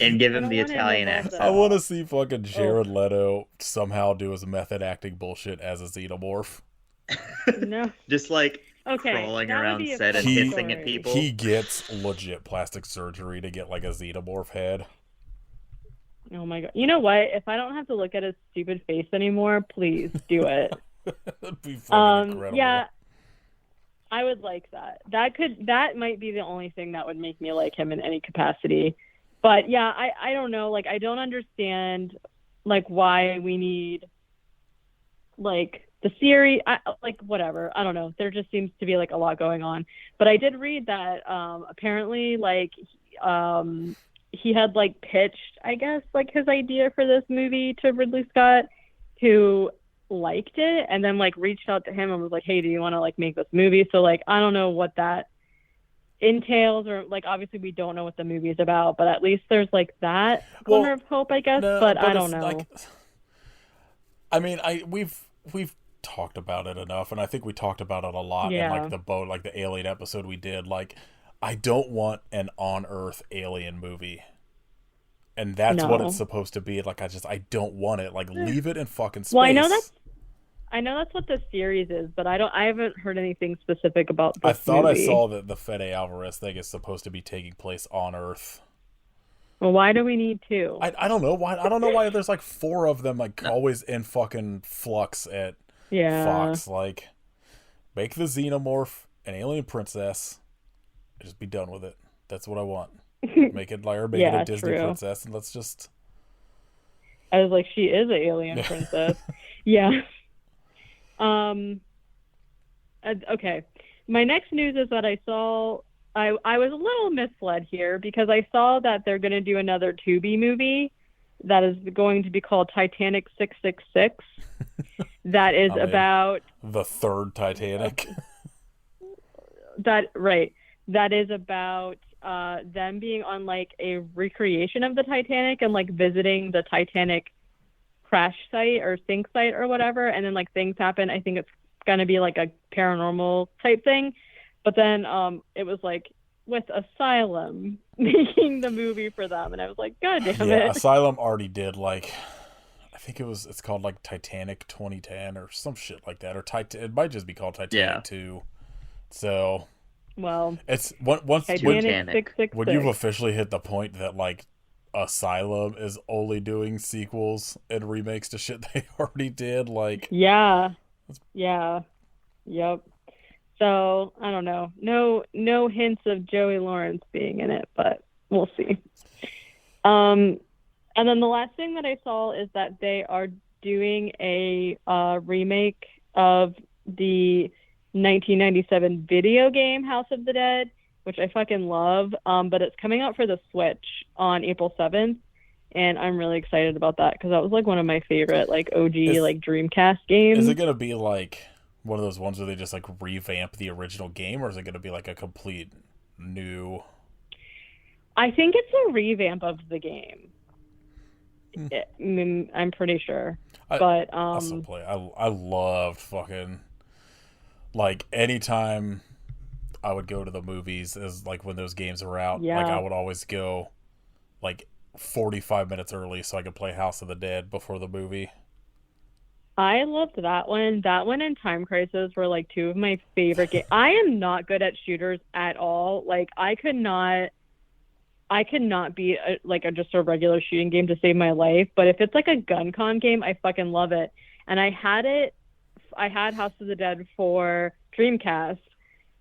And give him the Italian accent. I want to see fucking Jared Leto somehow do his method acting bullshit as a Xenomorph. No. Just like crawling around set and hissing at people. He gets legit plastic surgery to get like a Xenomorph head. Oh my god. You know what? If I don't have to look at his stupid face anymore, please do it. That'd be fucking incredible. Yeah. I would like that. That might be the only thing that would make me like him in any capacity. But yeah, I don't know. Like I don't understand like why we need like the series, like whatever. I don't know. There just seems to be like a lot going on. But I did read that apparently like he had like pitched, I guess, like his idea for this movie to Ridley Scott, who liked it and then like reached out to him and was like, hey, do you want to like make this movie? So like I don't know what that entails, or like obviously we don't know what the movie is about, but at least there's like that glimmer of hope, I guess. No, but I don't know. Like, I mean, we've talked about it enough, and I think we talked about it a lot in like the Alien episode we did. Like, I don't want an on Earth alien movie. And that's what it's supposed to be. Like, I don't want it. Like, leave it in fucking space. Well, I know that's what the series is, but I haven't heard anything specific about this I thought movie. I saw that the Fede Alvarez thing is supposed to be taking place on Earth. Well, why do we need two? I don't know why. I don't know why there's like 4 of them like always in fucking flux at Fox. Like, make the Xenomorph an alien princess and just be done with it. That's what I want. Make it it a Disney princess, and let's just. I was like, she is an alien princess. Yeah. Okay. My next news is that I saw. I was a little misled here because I saw that they're going to do another Tubi movie that is going to be called Titanic 666. That is about the third Titanic. That is about them being on like a recreation of the Titanic and like visiting the Titanic crash site or sink site or whatever, and then like things happen. I think it's gonna be like a paranormal type thing, but then it was like with Asylum making the movie for them, and I was like, God damn it. Asylum already did like, I think it's called like Titanic 2010 or some shit like that, or it might just be called Titanic 2. So well, it's once Titanic when you've officially hit the point that like Asylum is only doing sequels and remakes to shit they already did, like yep. So I don't know, no hints of Joey Lawrence being in it, but we'll see. And then the last thing that I saw is that they are doing a remake of the 1997 video game House of the Dead, which I fucking love. But it's coming out for the Switch on April 7th, and I'm really excited about that because that was like one of my favorite like OG like Dreamcast games. Is it gonna be like one of those ones where they just like revamp the original game, or is it gonna be like a complete new? I think it's a revamp of the game. I'm pretty sure. I'll still play. I loved fucking like anytime I would go to the movies is like when those games are out. Yeah. Like I would always go like 45 minutes early so I could play House of the Dead before the movie. I loved that one. That one and Time Crisis were like 2 of my favorite games. I am not good at shooters at all. Like I could not beat just a regular shooting game to save my life. But if it's like a gun con game, I fucking love it. And I had House of the Dead for Dreamcast.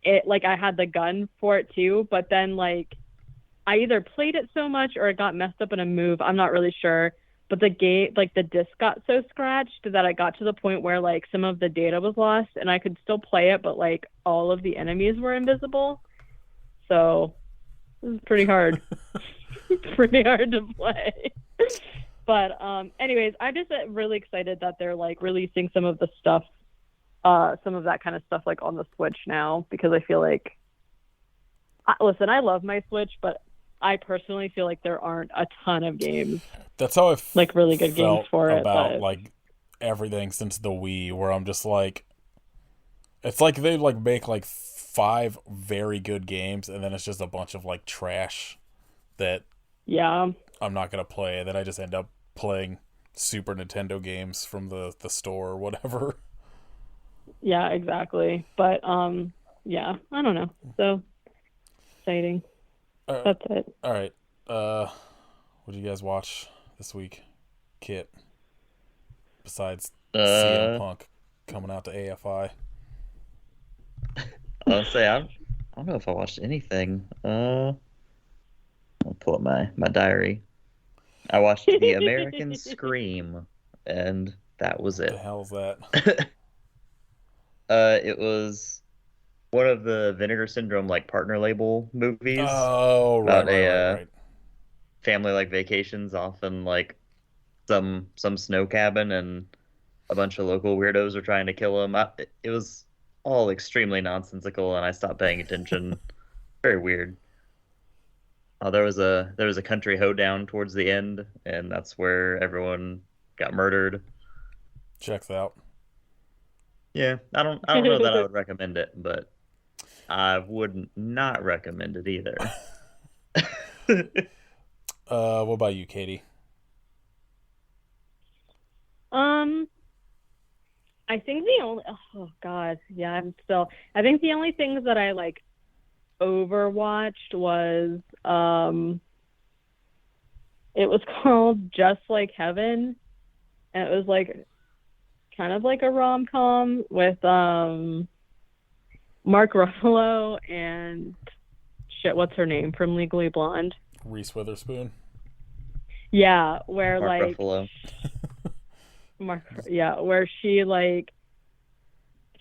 I had the gun for it too, but then like I either played it so much or it got messed up in a move. I'm not really sure. But the game, like the disc got so scratched that I got to the point where like some of the data was lost and I could still play it, but like all of the enemies were invisible. So it was pretty hard. Pretty hard to play. But anyways, I'm just really excited that they're like releasing some of the stuff, some of that kind of stuff like on the Switch now, because I feel like, listen, I love my Switch, but I personally feel like there aren't a ton of games. That's how I like really good games for it. About like everything since the Wii, where I'm just like, it's like they like make like 5 very good games, and then it's just a bunch of like trash that I'm not gonna play, and then I just end up playing Super Nintendo games from the store or whatever. Yeah, exactly. But yeah, I don't know. So exciting. That's it. All right. What did you guys watch this week, Kit? Besides CM Punk coming out to AFI. I'll say I don't know if I watched anything. I'll pull up my diary. I watched The American Scream, and that was it. What the hell is that? It was one of the Vinegar Syndrome like partner label movies Oh, right, about right, a right, right. family like vacations off in like some snow cabin, and a bunch of local weirdos are trying to kill him. It was all extremely nonsensical, and I stopped paying attention. Very weird. There was a country hoedown towards the end, and that's where everyone got murdered. Checks out. Yeah, I don't know that I would recommend it, but I would not recommend it either. What about you, Katie? Um, I think the only oh god, yeah, I think the only things that I like overwatched was it was called Just Like Heaven, and it was like kind of like a rom-com with Mark Ruffalo and shit, what's her name from Legally Blonde? Reese Witherspoon. Yeah, where Mark like Ruffalo. where she like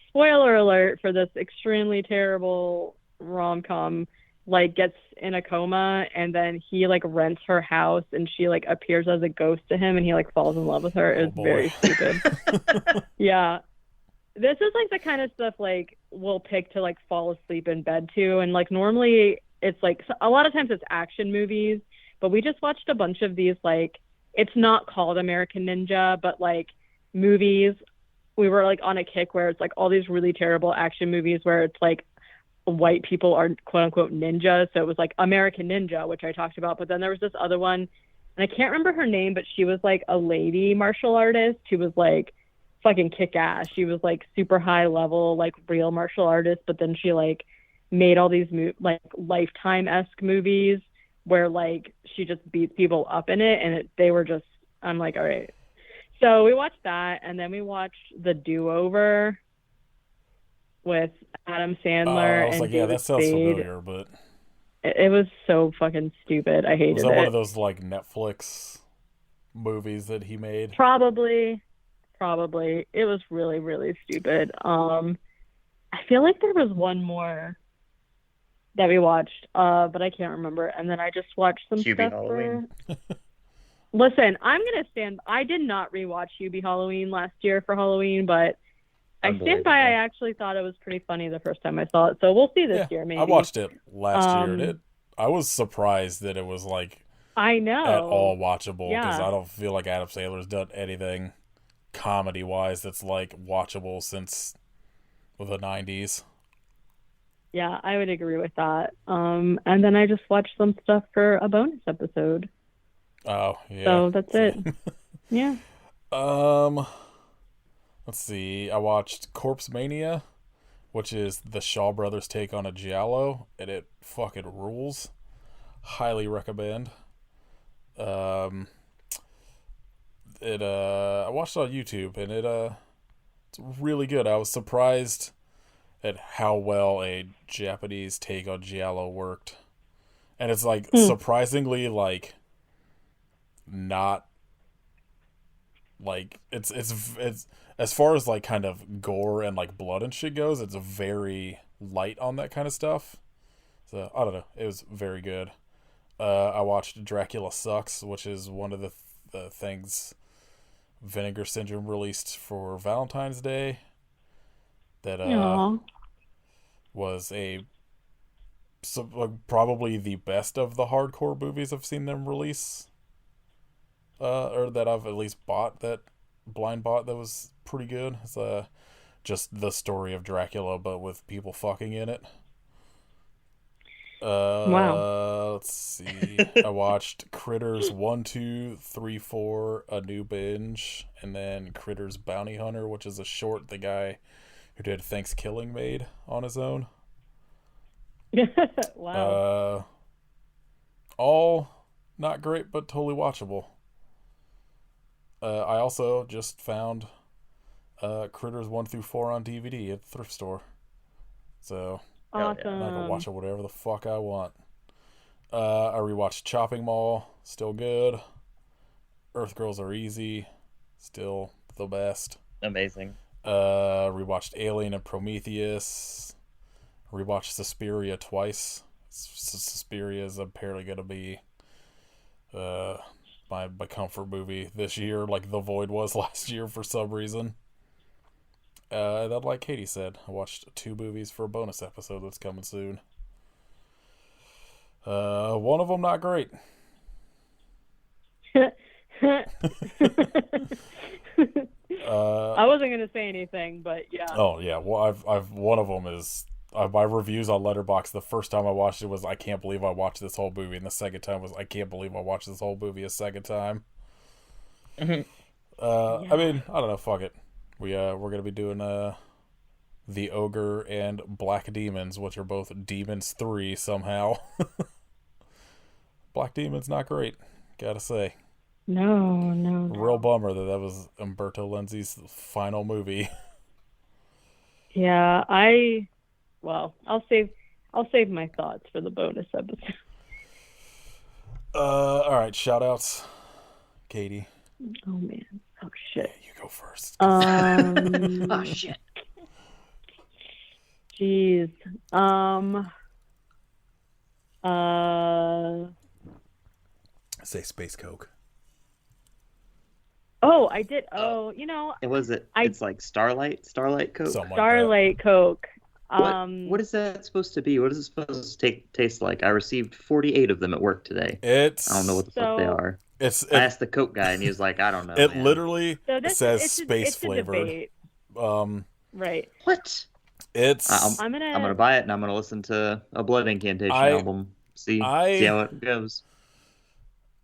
spoiler alert for this extremely terrible rom-com like gets in a coma and then he like rents her house and she like appears as a ghost to him and he like falls in love with her. Oh It's boy. very stupid. Yeah. This is like the kind of stuff like we'll pick to like fall asleep in bed to, and like normally it's like a lot of times it's action movies, but we just watched a bunch of these like it's not called American Ninja, but like movies. We were like on a kick where it's like all these really terrible action movies where it's like white people are quote unquote ninjas. So it was like American Ninja, which I talked about, but then there was this other one, and I can't remember her name, but she was like a lady martial artist who was like fucking kick ass. She was like super high level, like real martial artist, but then she like made all these like Lifetime-esque movies where like she just beats people up in it, and they were just I'm like, all right. So we watched that, and then we watched The Do-Over with Adam I Sandler was and like, yeah, David that sounds Spade. familiar, but It was so fucking stupid. I was hated that one of it. those like Netflix movies that he made? Probably. It was really, really stupid. I feel like there was one more that we watched, but I can't remember. And then I just watched some Hubie stuff for. Halloween. Listen, I'm gonna stand. I did not rewatch Hubie Halloween last year for Halloween, but I stand by. I Unbelievable. actually thought it was pretty funny the first time I saw it. So we'll see this Yeah, year, I maybe. watched it last year, and Um, I was surprised that it was like I at know. all watchable because Yeah, I don't feel like Adam Sandler's done anything comedy wise that's like watchable since the '90s. yeah, I would agree with that. And then I just watched some stuff for a bonus episode. Oh yeah. So that's it. Same. Yeah. Um, let's see. I watched Corpse Mania, which is the Shaw Brothers take on a Giallo, and it fucking rules. Highly recommend. Um, I watched it on YouTube, and it's really good. I was surprised at how well a Japanese take on Giallo worked, and it's like Hmm. surprisingly like not like it's as far as like kind of gore and like blood and shit goes, it's very light on that kind of stuff. So I don't know, it was very good. I watched Dracula Sucks, which is one of the things Vinegar Syndrome released for Valentine's Day. That Aw. was like, probably the best of the hardcore movies I've seen them release. Or that I've at least blind bought that was pretty good. It's just the story of Dracula, but with people fucking in it. Wow. Let's see. I watched Critters 1, 2, 3, 4, a new binge, and then Critters Bounty Hunter, which is a short the guy who did Thanksgiving made on his own. Wow. All not great, but totally watchable. I also just found Critters 1 through 4 on DVD at the thrift store. So Hell yeah. I can watch Awesome. it whatever the fuck I want. I rewatched Chopping Mall, still good. Earth Girls Are Easy, still the best. Amazing. Rewatched Alien and Prometheus. Rewatched Suspiria twice. Suspiria is apparently going to be my comfort movie this year, like The Void was last year for some reason. Then, like Katie said, I watched 2 movies for a bonus episode that's coming soon. One of them not great. I wasn't gonna say anything, but yeah. Oh yeah, well I've one of them is my reviews on Letterboxd. The first time I watched it was I can't believe I watched this whole movie, and the second time was I can't believe I watched this whole movie a second time. Yeah. I mean, I don't know, fuck it. We're gonna be doing The Ogre and Black Demons, which are both Demons 3 somehow. Black Demon's not great, gotta say. No. Real bummer that was Umberto Lenzi's final movie. Yeah, I'll save my thoughts for the bonus episode. All right, shout outs. Katie. Oh man. Oh shit. You go first. Oh shit. Jeez. Say Space Coke. Oh, I did. Oh, you know, It's like Starlight Coke. Something like Starlight Coke. What is that supposed to be? What is it supposed to taste like? I received 48 of them at work today. I don't know what the fuck they are. I asked the Coke guy, and he was like, "I don't know." It man. literally says it's space flavored. Right. What? It's. I'm gonna buy it, and I'm gonna listen to a Blood Incantation album. See how it goes.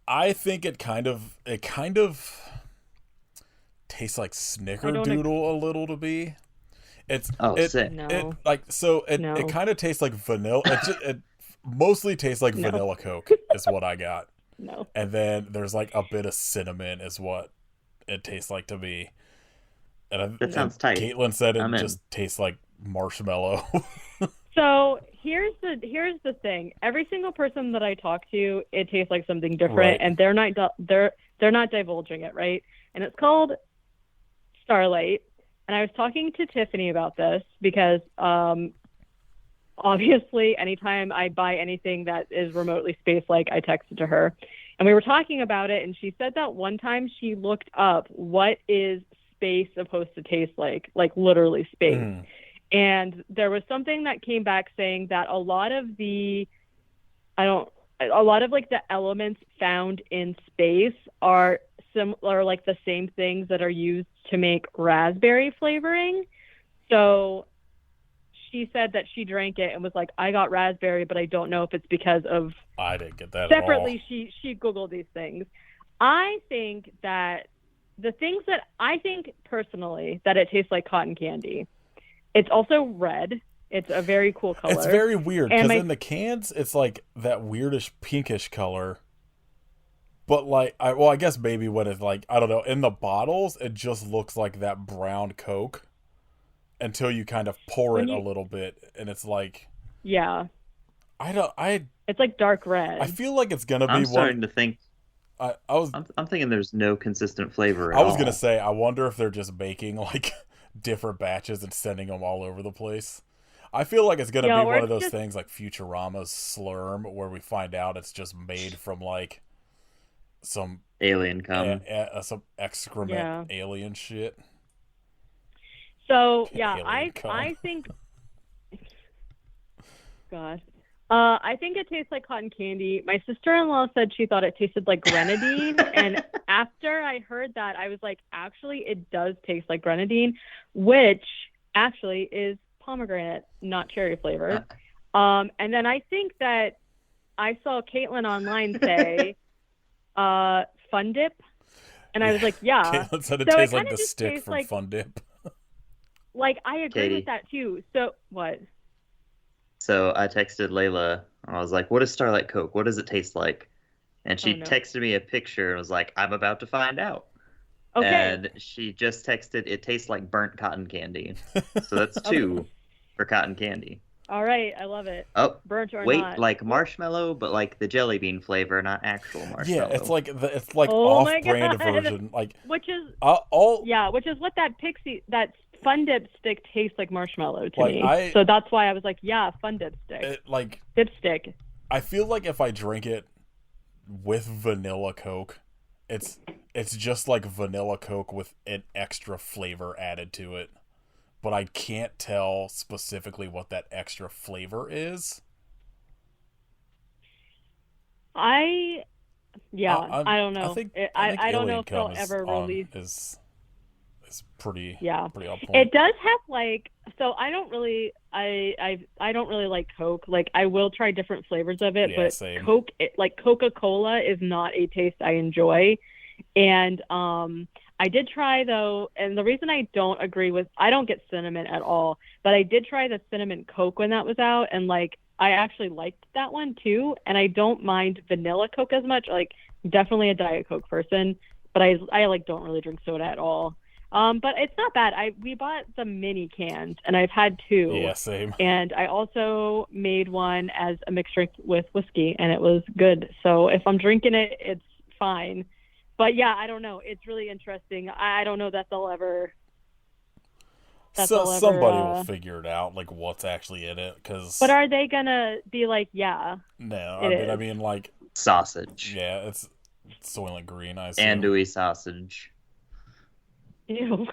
I think it kind of tastes like Snickerdoodle a little to me. Sick. No. It kind of tastes like vanilla. It mostly tastes like vanilla Coke is what I got. No. And then there's like a bit of cinnamon is what it tastes like to me. That sounds tight. Caitlin said it just tastes like marshmallow. So here's the thing. Every single person that I talk to, it tastes like something different, Right. and they're not divulging it, right? And it's called Starlight. And I was talking to Tiffany about this because obviously anytime I buy anything that is remotely space-like, I text it to her. And we were talking about it, and she said that one time she looked up what is space supposed to taste like literally space. Mm. And there was something that came back saying that a lot of like the elements found in space are similar, like the same things that are used to make raspberry flavoring. So she said that she drank it and was like, I got raspberry, but I don't know if it's because of. I didn't get that Separately, at all. she Googled these things. I think that the things that I think personally that it tastes like cotton candy. It's also red. It's a very cool color. It's very weird because in the cans, it's like that weirdish pinkish color. But like, I guess maybe when it's like, I don't know, in the bottles, it just looks like that brown Coke until you kind of pour it a little bit, and it's like, yeah, it's like dark red. I feel like it's gonna be. I'm starting to think. I'm thinking there's no consistent flavor at I was all. gonna say, I wonder if they're just making like different batches and sending them all over the place. I feel like it's gonna be one of those things like Futurama's Slurm, where we find out it's just made from like some alien cum, some excrement alien shit. So yeah, I think. God. I think it tastes like cotton candy. My sister-in-law said she thought it tasted like grenadine, and after I heard that, I was like, actually, it does taste like grenadine, which actually is pomegranate, not cherry flavored. And then I think that I saw Caitlin online say, Fun Dip, and I was like, yeah. Caitlin said it tastes like the stick from like, Fun Dip. Like, I agree with that too. So what? So I texted Layla. I was like, what is Starlight Coke? What does it taste like? And she texted me a picture and was like, I'm about to find out. Okay. And she just texted, it tastes like burnt cotton candy. So that's 2 for cotton candy. All right. I love it. Oh, burnt or not. Like marshmallow, but like the jelly bean flavor, not actual marshmallow. Yeah, it's like off-brand version. Like, which is all which is what that Fun Dipstick tastes like marshmallow to Like me. So that's why I was like, yeah, Fun Dipstick. like Dipstick. I feel like if I drink it with vanilla Coke, it's just like vanilla Coke with an extra flavor added to it. But I can't tell specifically what that extra flavor is. I don't I know. think I don't know Alien if they'll Cum ever release. is pretty Yeah, pretty on point. it does have like. So I don't really, I don't really like Coke. Like I will try different flavors of it, Yeah, but same. Coke, like Coca-Cola, is not a taste I enjoy. And I did try though, and the reason I don't agree with, I don't get cinnamon at all, but I did try the cinnamon Coke when that was out, and like I actually liked that one too. And I don't mind vanilla Coke as much. Like definitely a Diet Coke person, but I like don't really drink soda at all. But it's not bad. We bought the mini cans, and I've had two. Yeah, same. And I also made one as a mixed drink with whiskey, and it was good. So if I'm drinking it, it's fine. But yeah, I don't know. It's really interesting. I don't know that they'll ever. Somebody will figure it out, like what's actually in it. Cause But are they gonna be like, yeah? no, I it mean, like Sausage. yeah, it's Soylent Green. I assume. Andouille sausage. Ew.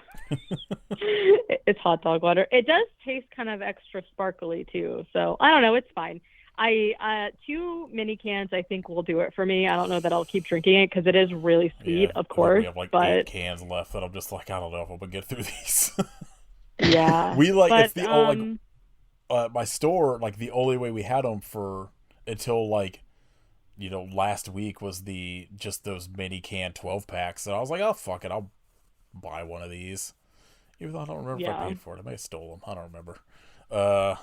It's hot dog water. It does taste kind of extra sparkly too. So I don't know. It's fine. Two mini cans I think will do it for me. I don't know that I'll keep drinking it because it is really sweet, of course. We have like but 8 cans left that I'm just like, I don't know if I'm gonna get through these. Yeah, we like but, it's the only my store, like the only way we had them for until like last week was just those mini can 12 packs. So I was like, oh fuck it, I'll buy one of these. Even though I don't remember if I paid for it. I may have stole them. I don't remember. But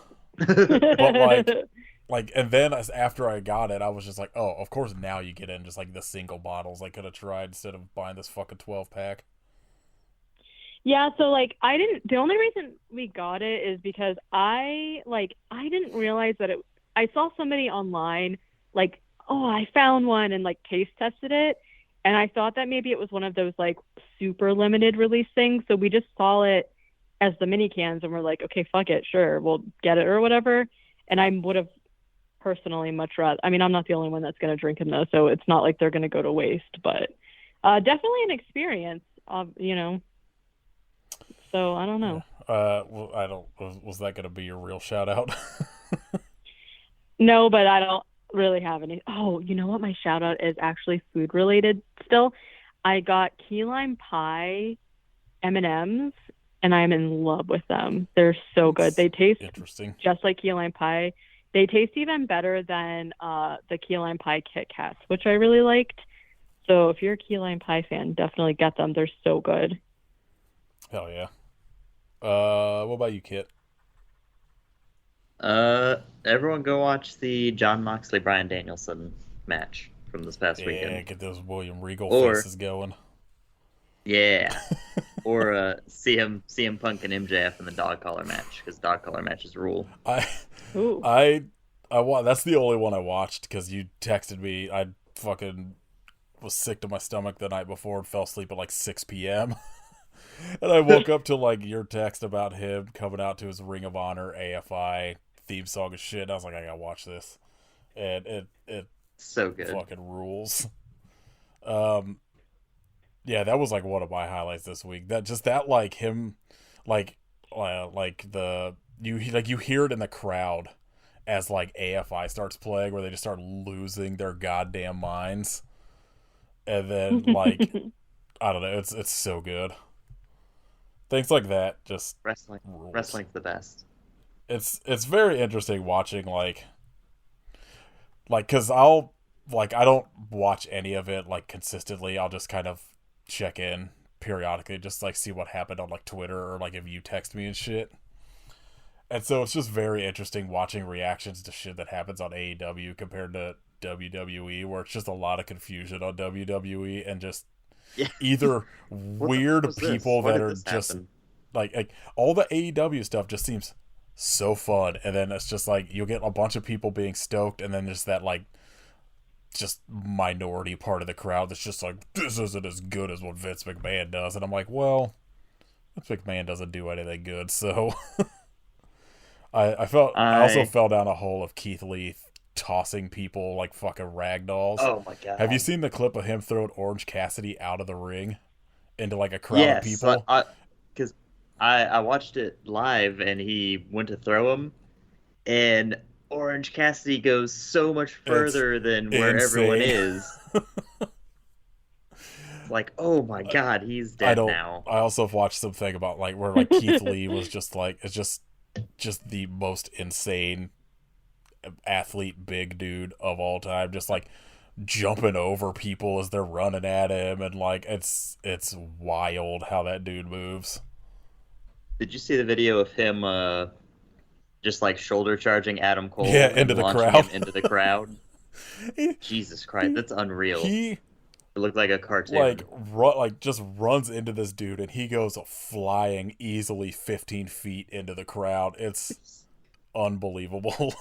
like, and then after I got it, I was just like, oh, of course now you get in just like the single bottles I could have tried instead of buying this fucking 12 pack. Yeah, so like the only reason we got it is because I didn't realize that I saw somebody online like, oh, I found one and like taste tested it, and I thought that maybe it was one of those like super limited release things. So we just saw it as the mini cans and we're like, okay, fuck it, sure, we'll get it or whatever. And I would have personally much rather, I mean, I'm not the only one that's going to drink them though, so it's not like they're going to go to waste, but definitely an experience, so I don't know. Well, I don't. Was that going to be your real shout out? No, but I don't really have any. Oh, you know what? My shout out is actually food related still. I got key lime pie M&Ms, and I'm in love with them. They're so good. They taste interesting, just like key lime pie. They taste even better than the key lime pie Kit Kats, which I really liked. So if you're a key lime pie fan, definitely get them. They're so good. Hell yeah. What about you, Kit? Everyone go watch the Jon Moxley Bryan Danielson match from this past weekend. Yeah, get those William Regal faces going. Yeah. Or CM Punk and MJF in the dog collar match, because dog collar matches rule. I that's the only one I watched because you texted me. I fucking was sick to my stomach the night before and fell asleep at like 6 p.m. And I woke up to like your text about him coming out to his Ring of Honor AFI theme song and shit. And I was like, I gotta watch this, and it so good, fucking rules. Yeah, that was like one of my highlights this week. That like him, like you hear it in the crowd as like AFI starts playing, where they just start losing their goddamn minds, and then like I don't know, it's so good. Things like that just wrestling. rules. Wrestling's the best. It's very interesting watching like because I don't watch any of it like consistently. I'll just kind of check in periodically, just like see what happened on like Twitter or like if you text me and shit. And so it's just very interesting watching reactions to shit that happens on AEW compared to WWE, where it's just a lot of confusion on WWE and just either weird people that are just like all the AEW stuff just seems so fun, and then it's just like you'll get a bunch of people being stoked, and then there's that like just minority part of the crowd that's just like, this isn't as good as what Vince McMahon does, and I'm like, well, McMahon doesn't do anything good, so I also I fell down a hole of Keith Lee tossing people like fucking rag dolls. Oh my Have you god. seen the clip of him throwing Orange Cassidy out of the ring into like a crowd of Yes, people? because I watched it live and he went to throw him, and Orange Cassidy goes so much It's further than where everyone insane. is. It's like, oh my god, he's I dead don't. now. I also watched something about like where like Keith Lee was just like it's just the most insane athlete big dude of all time, just like jumping over people as they're running at him, and like it's wild how that dude moves. Did you see the video of him just like shoulder charging Adam Yeah, Cole into and the launching crowd. him into the crowd? he, Jesus Christ, that's unreal. he It looked like a like cartoon. just runs into this dude, and he goes flying easily 15 feet into the crowd. It's unbelievable.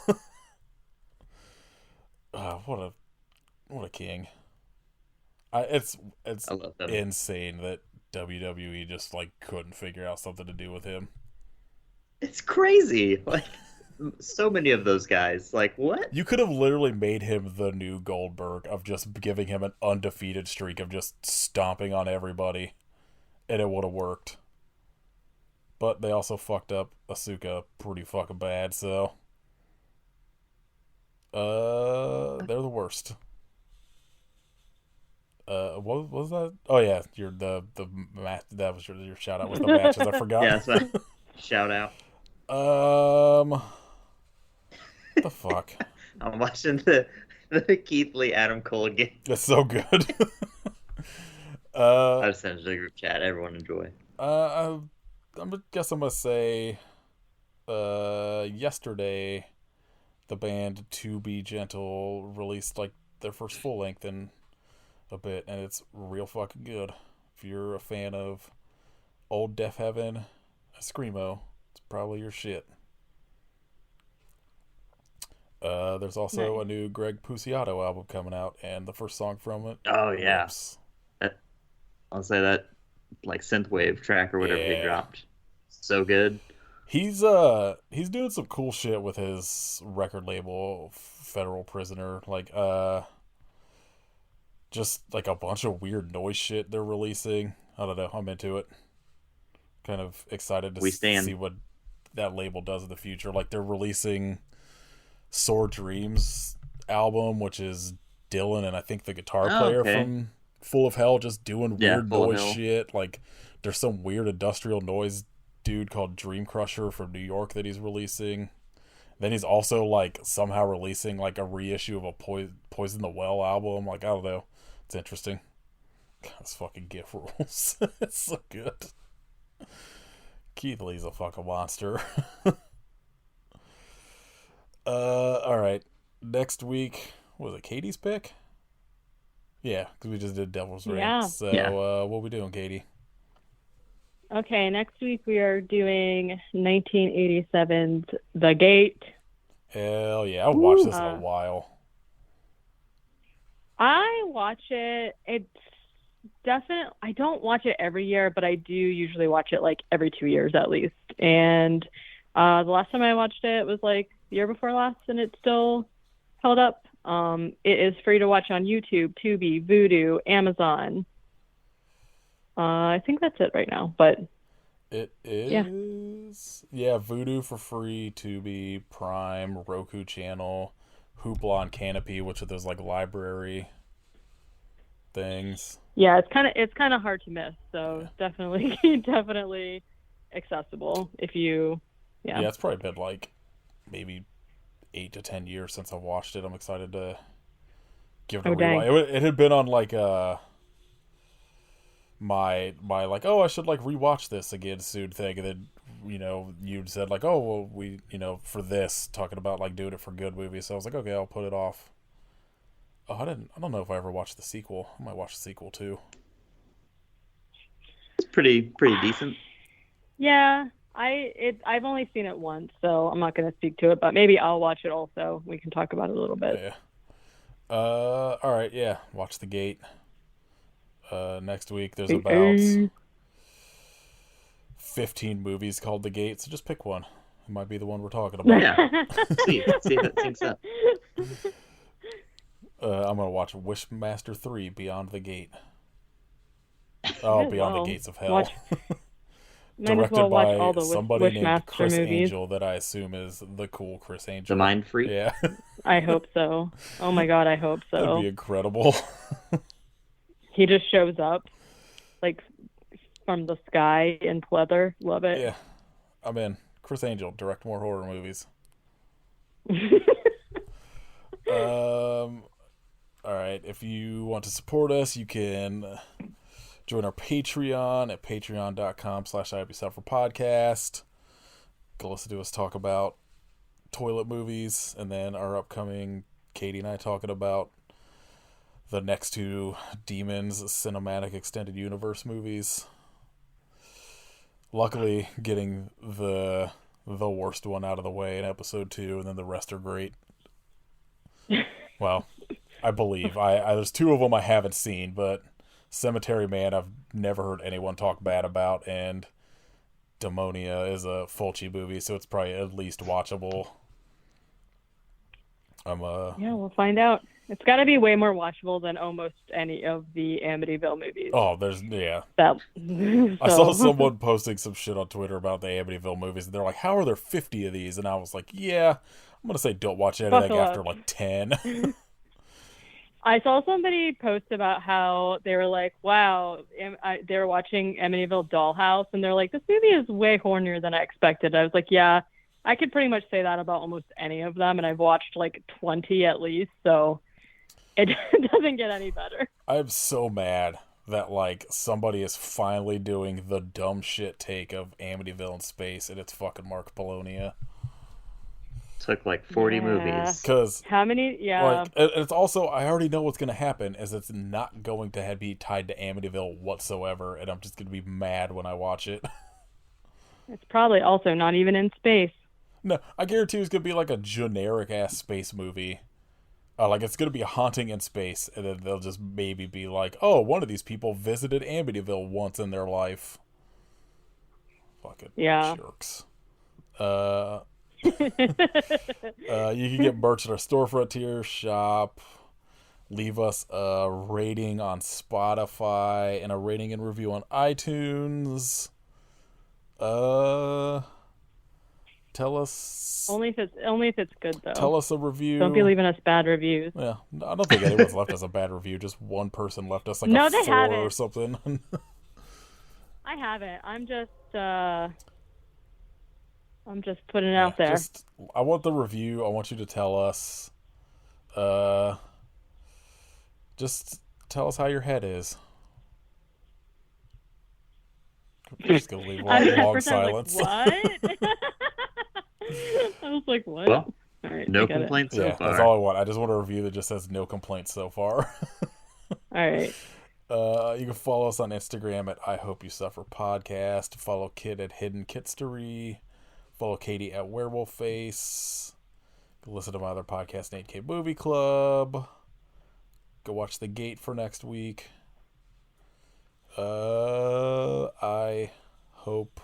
What a king. It's I love him. insane that WWE just like couldn't figure out something to do with him. It's crazy. Like so many of those guys. Like what? You could have literally made him the new Goldberg of just giving him an undefeated streak of just stomping on everybody, and it would have worked. But they also fucked up Asuka pretty fucking bad, so they're the worst. What was that? Oh yeah, the match that was your shout out was the matches. I forgot. Yeah, so shout out. What the fuck? I'm watching the Keith Lee Adam Cole game. That's so good. I just sent it to the group chat. Everyone enjoy. Guess I'm gonna say, yesterday, the band To Be Gentle released like their first full length in a bit, and it's real fucking good. If you're a fan of old Deaf Heaven, Screamo, it's probably your shit. There's also a new Greg Puciato album coming out, and the first song from it. Oh yeah, rips. I'll say that like synthwave track or whatever he Yeah. dropped. So good. He's doing some cool shit with his record label, Federal Prisoner. Like just like a bunch of weird noise shit they're releasing. I don't know. I'm into it. Kind of excited to see what that label does in the future. Like they're releasing Sore Dreams album, which is Dylan and I think the guitar player from Full of Hell just doing weird noise shit. Like there's some weird industrial noise dude called Dream Crusher from New York that he's releasing. Then he's also like somehow releasing like a reissue of a Poison the Well album. Like I don't know. It's interesting. God, this fucking GIF rules. It's so good. Keith Lee's a fucking monster. Alright. Next week, what was it, Katie's pick? Yeah, because we just did Devil's Ring. Yeah. So, what are we doing, Katie? Okay, next week we are doing 1987's The Gate. Hell yeah, I've watched this in a while. I watch it. It's definitely, I don't watch it every year, but I do usually watch it like every 2 years at least. And the last time I watched it was like the year before last, and it still held up. It is free to watch on YouTube, Tubi, Vudu, Amazon. I think that's it right now, but it is Vudu for free, Tubi, Prime, Roku channel, Hoopla and Canopy, which are those like library things. Yeah, it's kind of hard to miss. So definitely accessible if you. Yeah, it's probably been like maybe 8 to 10 years since I watched it. I'm excited to give it a rewatch. It had been on like my like, oh, I should like rewatch this again soon thing, and then you'd said like, oh well, we for this talking about like doing it for good movies, so I was like, okay, I'll put it off. Oh, I don't know if I ever watched the sequel. I might watch the sequel too. It's pretty decent. Yeah, I've only seen it once, so I'm not going to speak to it, but maybe I'll watch it also. We can talk about it a little bit. Yeah. All right, yeah. Watch The Gate. Next week there's about 15 movies called The Gate, so just pick one. It might be the one we're talking about. Yeah. See if it syncs up. I'm gonna watch Wishmaster 3: Beyond the Gate. Oh, Yeah, Beyond well, the Gates of Hell. might as Directed well watch by all the somebody named Wishmaster Chris movies. Angel, that I assume is the cool Chris Angel. The Mind Freak. Yeah. I hope so. Oh my god, I hope That'd so. be incredible. He just shows up, like, from the sky in pleather. Love it. Yeah. I'm in. Chris Angel, direct more horror movies. Alright, if you want to support us, you can join our Patreon at patreon.com/IWSufferPodcast. Go listen to us talk about toilet movies, and then our upcoming Katie and I talking about the next two Demons Cinematic Extended Universe movies. Luckily, getting the worst one out of the way in episode 2, and then the rest are great. Well, I believe. There's 2 of them I haven't seen, but Cemetery Man I've never heard anyone talk bad about, and Demonia is a Fulci movie, so it's probably at least watchable. Yeah, we'll find out. It's got to be way more watchable than almost any of the Amityville movies. Oh, yeah. So. I saw someone posting some shit on Twitter about the Amityville movies, and they're like, how are there 50 of these? And I was like, yeah, I'm going to say don't watch anything after like 10. I saw somebody post about how they were like, wow, they were watching Amityville Dollhouse, and they're like, this movie is way hornier than I expected. I was like, yeah, I could pretty much say that about almost any of them, and I've watched like 20 at least, so it doesn't get any better. I'm so mad that like somebody is finally doing the dumb shit take of Amityville in space, and it's fucking Mark Polonia. Took like 40 movies. Because how many? Yeah. Like, it's also, I already know what's going to happen, is it's not going to be tied to Amityville whatsoever, and I'm just going to be mad when I watch it. It's probably also not even in space. No, I guarantee it's going to be like a generic ass space movie. Like it's going to be a haunting in space, and then they'll just maybe be like, oh, one of these people visited Amityville once in their life. Fucking jerks. You can get merch at our Store Frontier shop. Leave us a rating on Spotify and a rating and review on iTunes. Tell us. Only if it's good though. Tell us a review. Don't be leaving us bad reviews. Yeah, I don't think anyone's left us a bad review. Just one person left us like No, a they 4 haven't. or something. I haven't. I'm just putting it out there. I want the review. I want you to tell us. Just tell us how your head is. I'm just gonna leave long silence. Like, what? I was like, what? Well, all right, no complaints so far. That's all I want. I just want a review that just says no complaints so far. All right. You can follow us on Instagram at I Hope You Suffer Podcast. Follow Kid at Hidden Kitstery. Follow Katie at Werewolf Face. Go listen to my other podcast, 8K Movie Club. Go watch The Gate for next week. I hope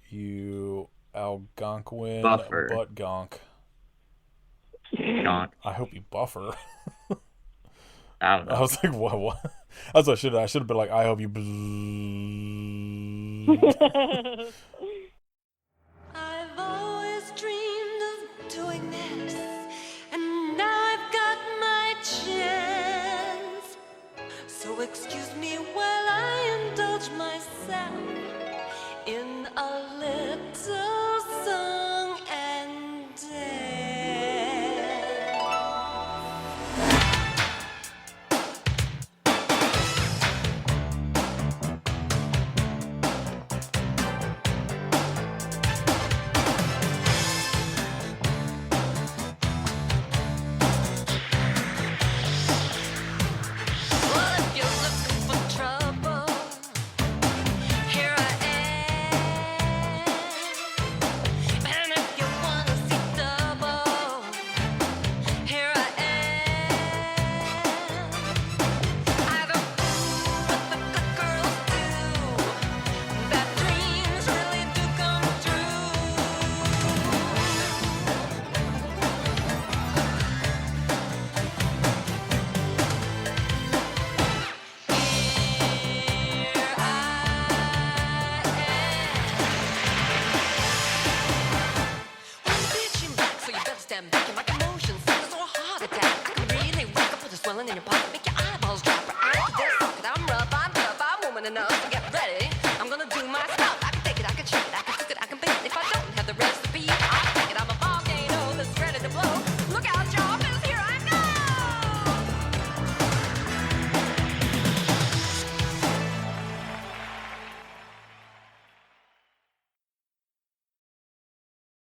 you Algonquin Buffer. butt gonk. Gonk. I hope you buffer. I don't know. I was like, what? That's what I should have been like, I hope you.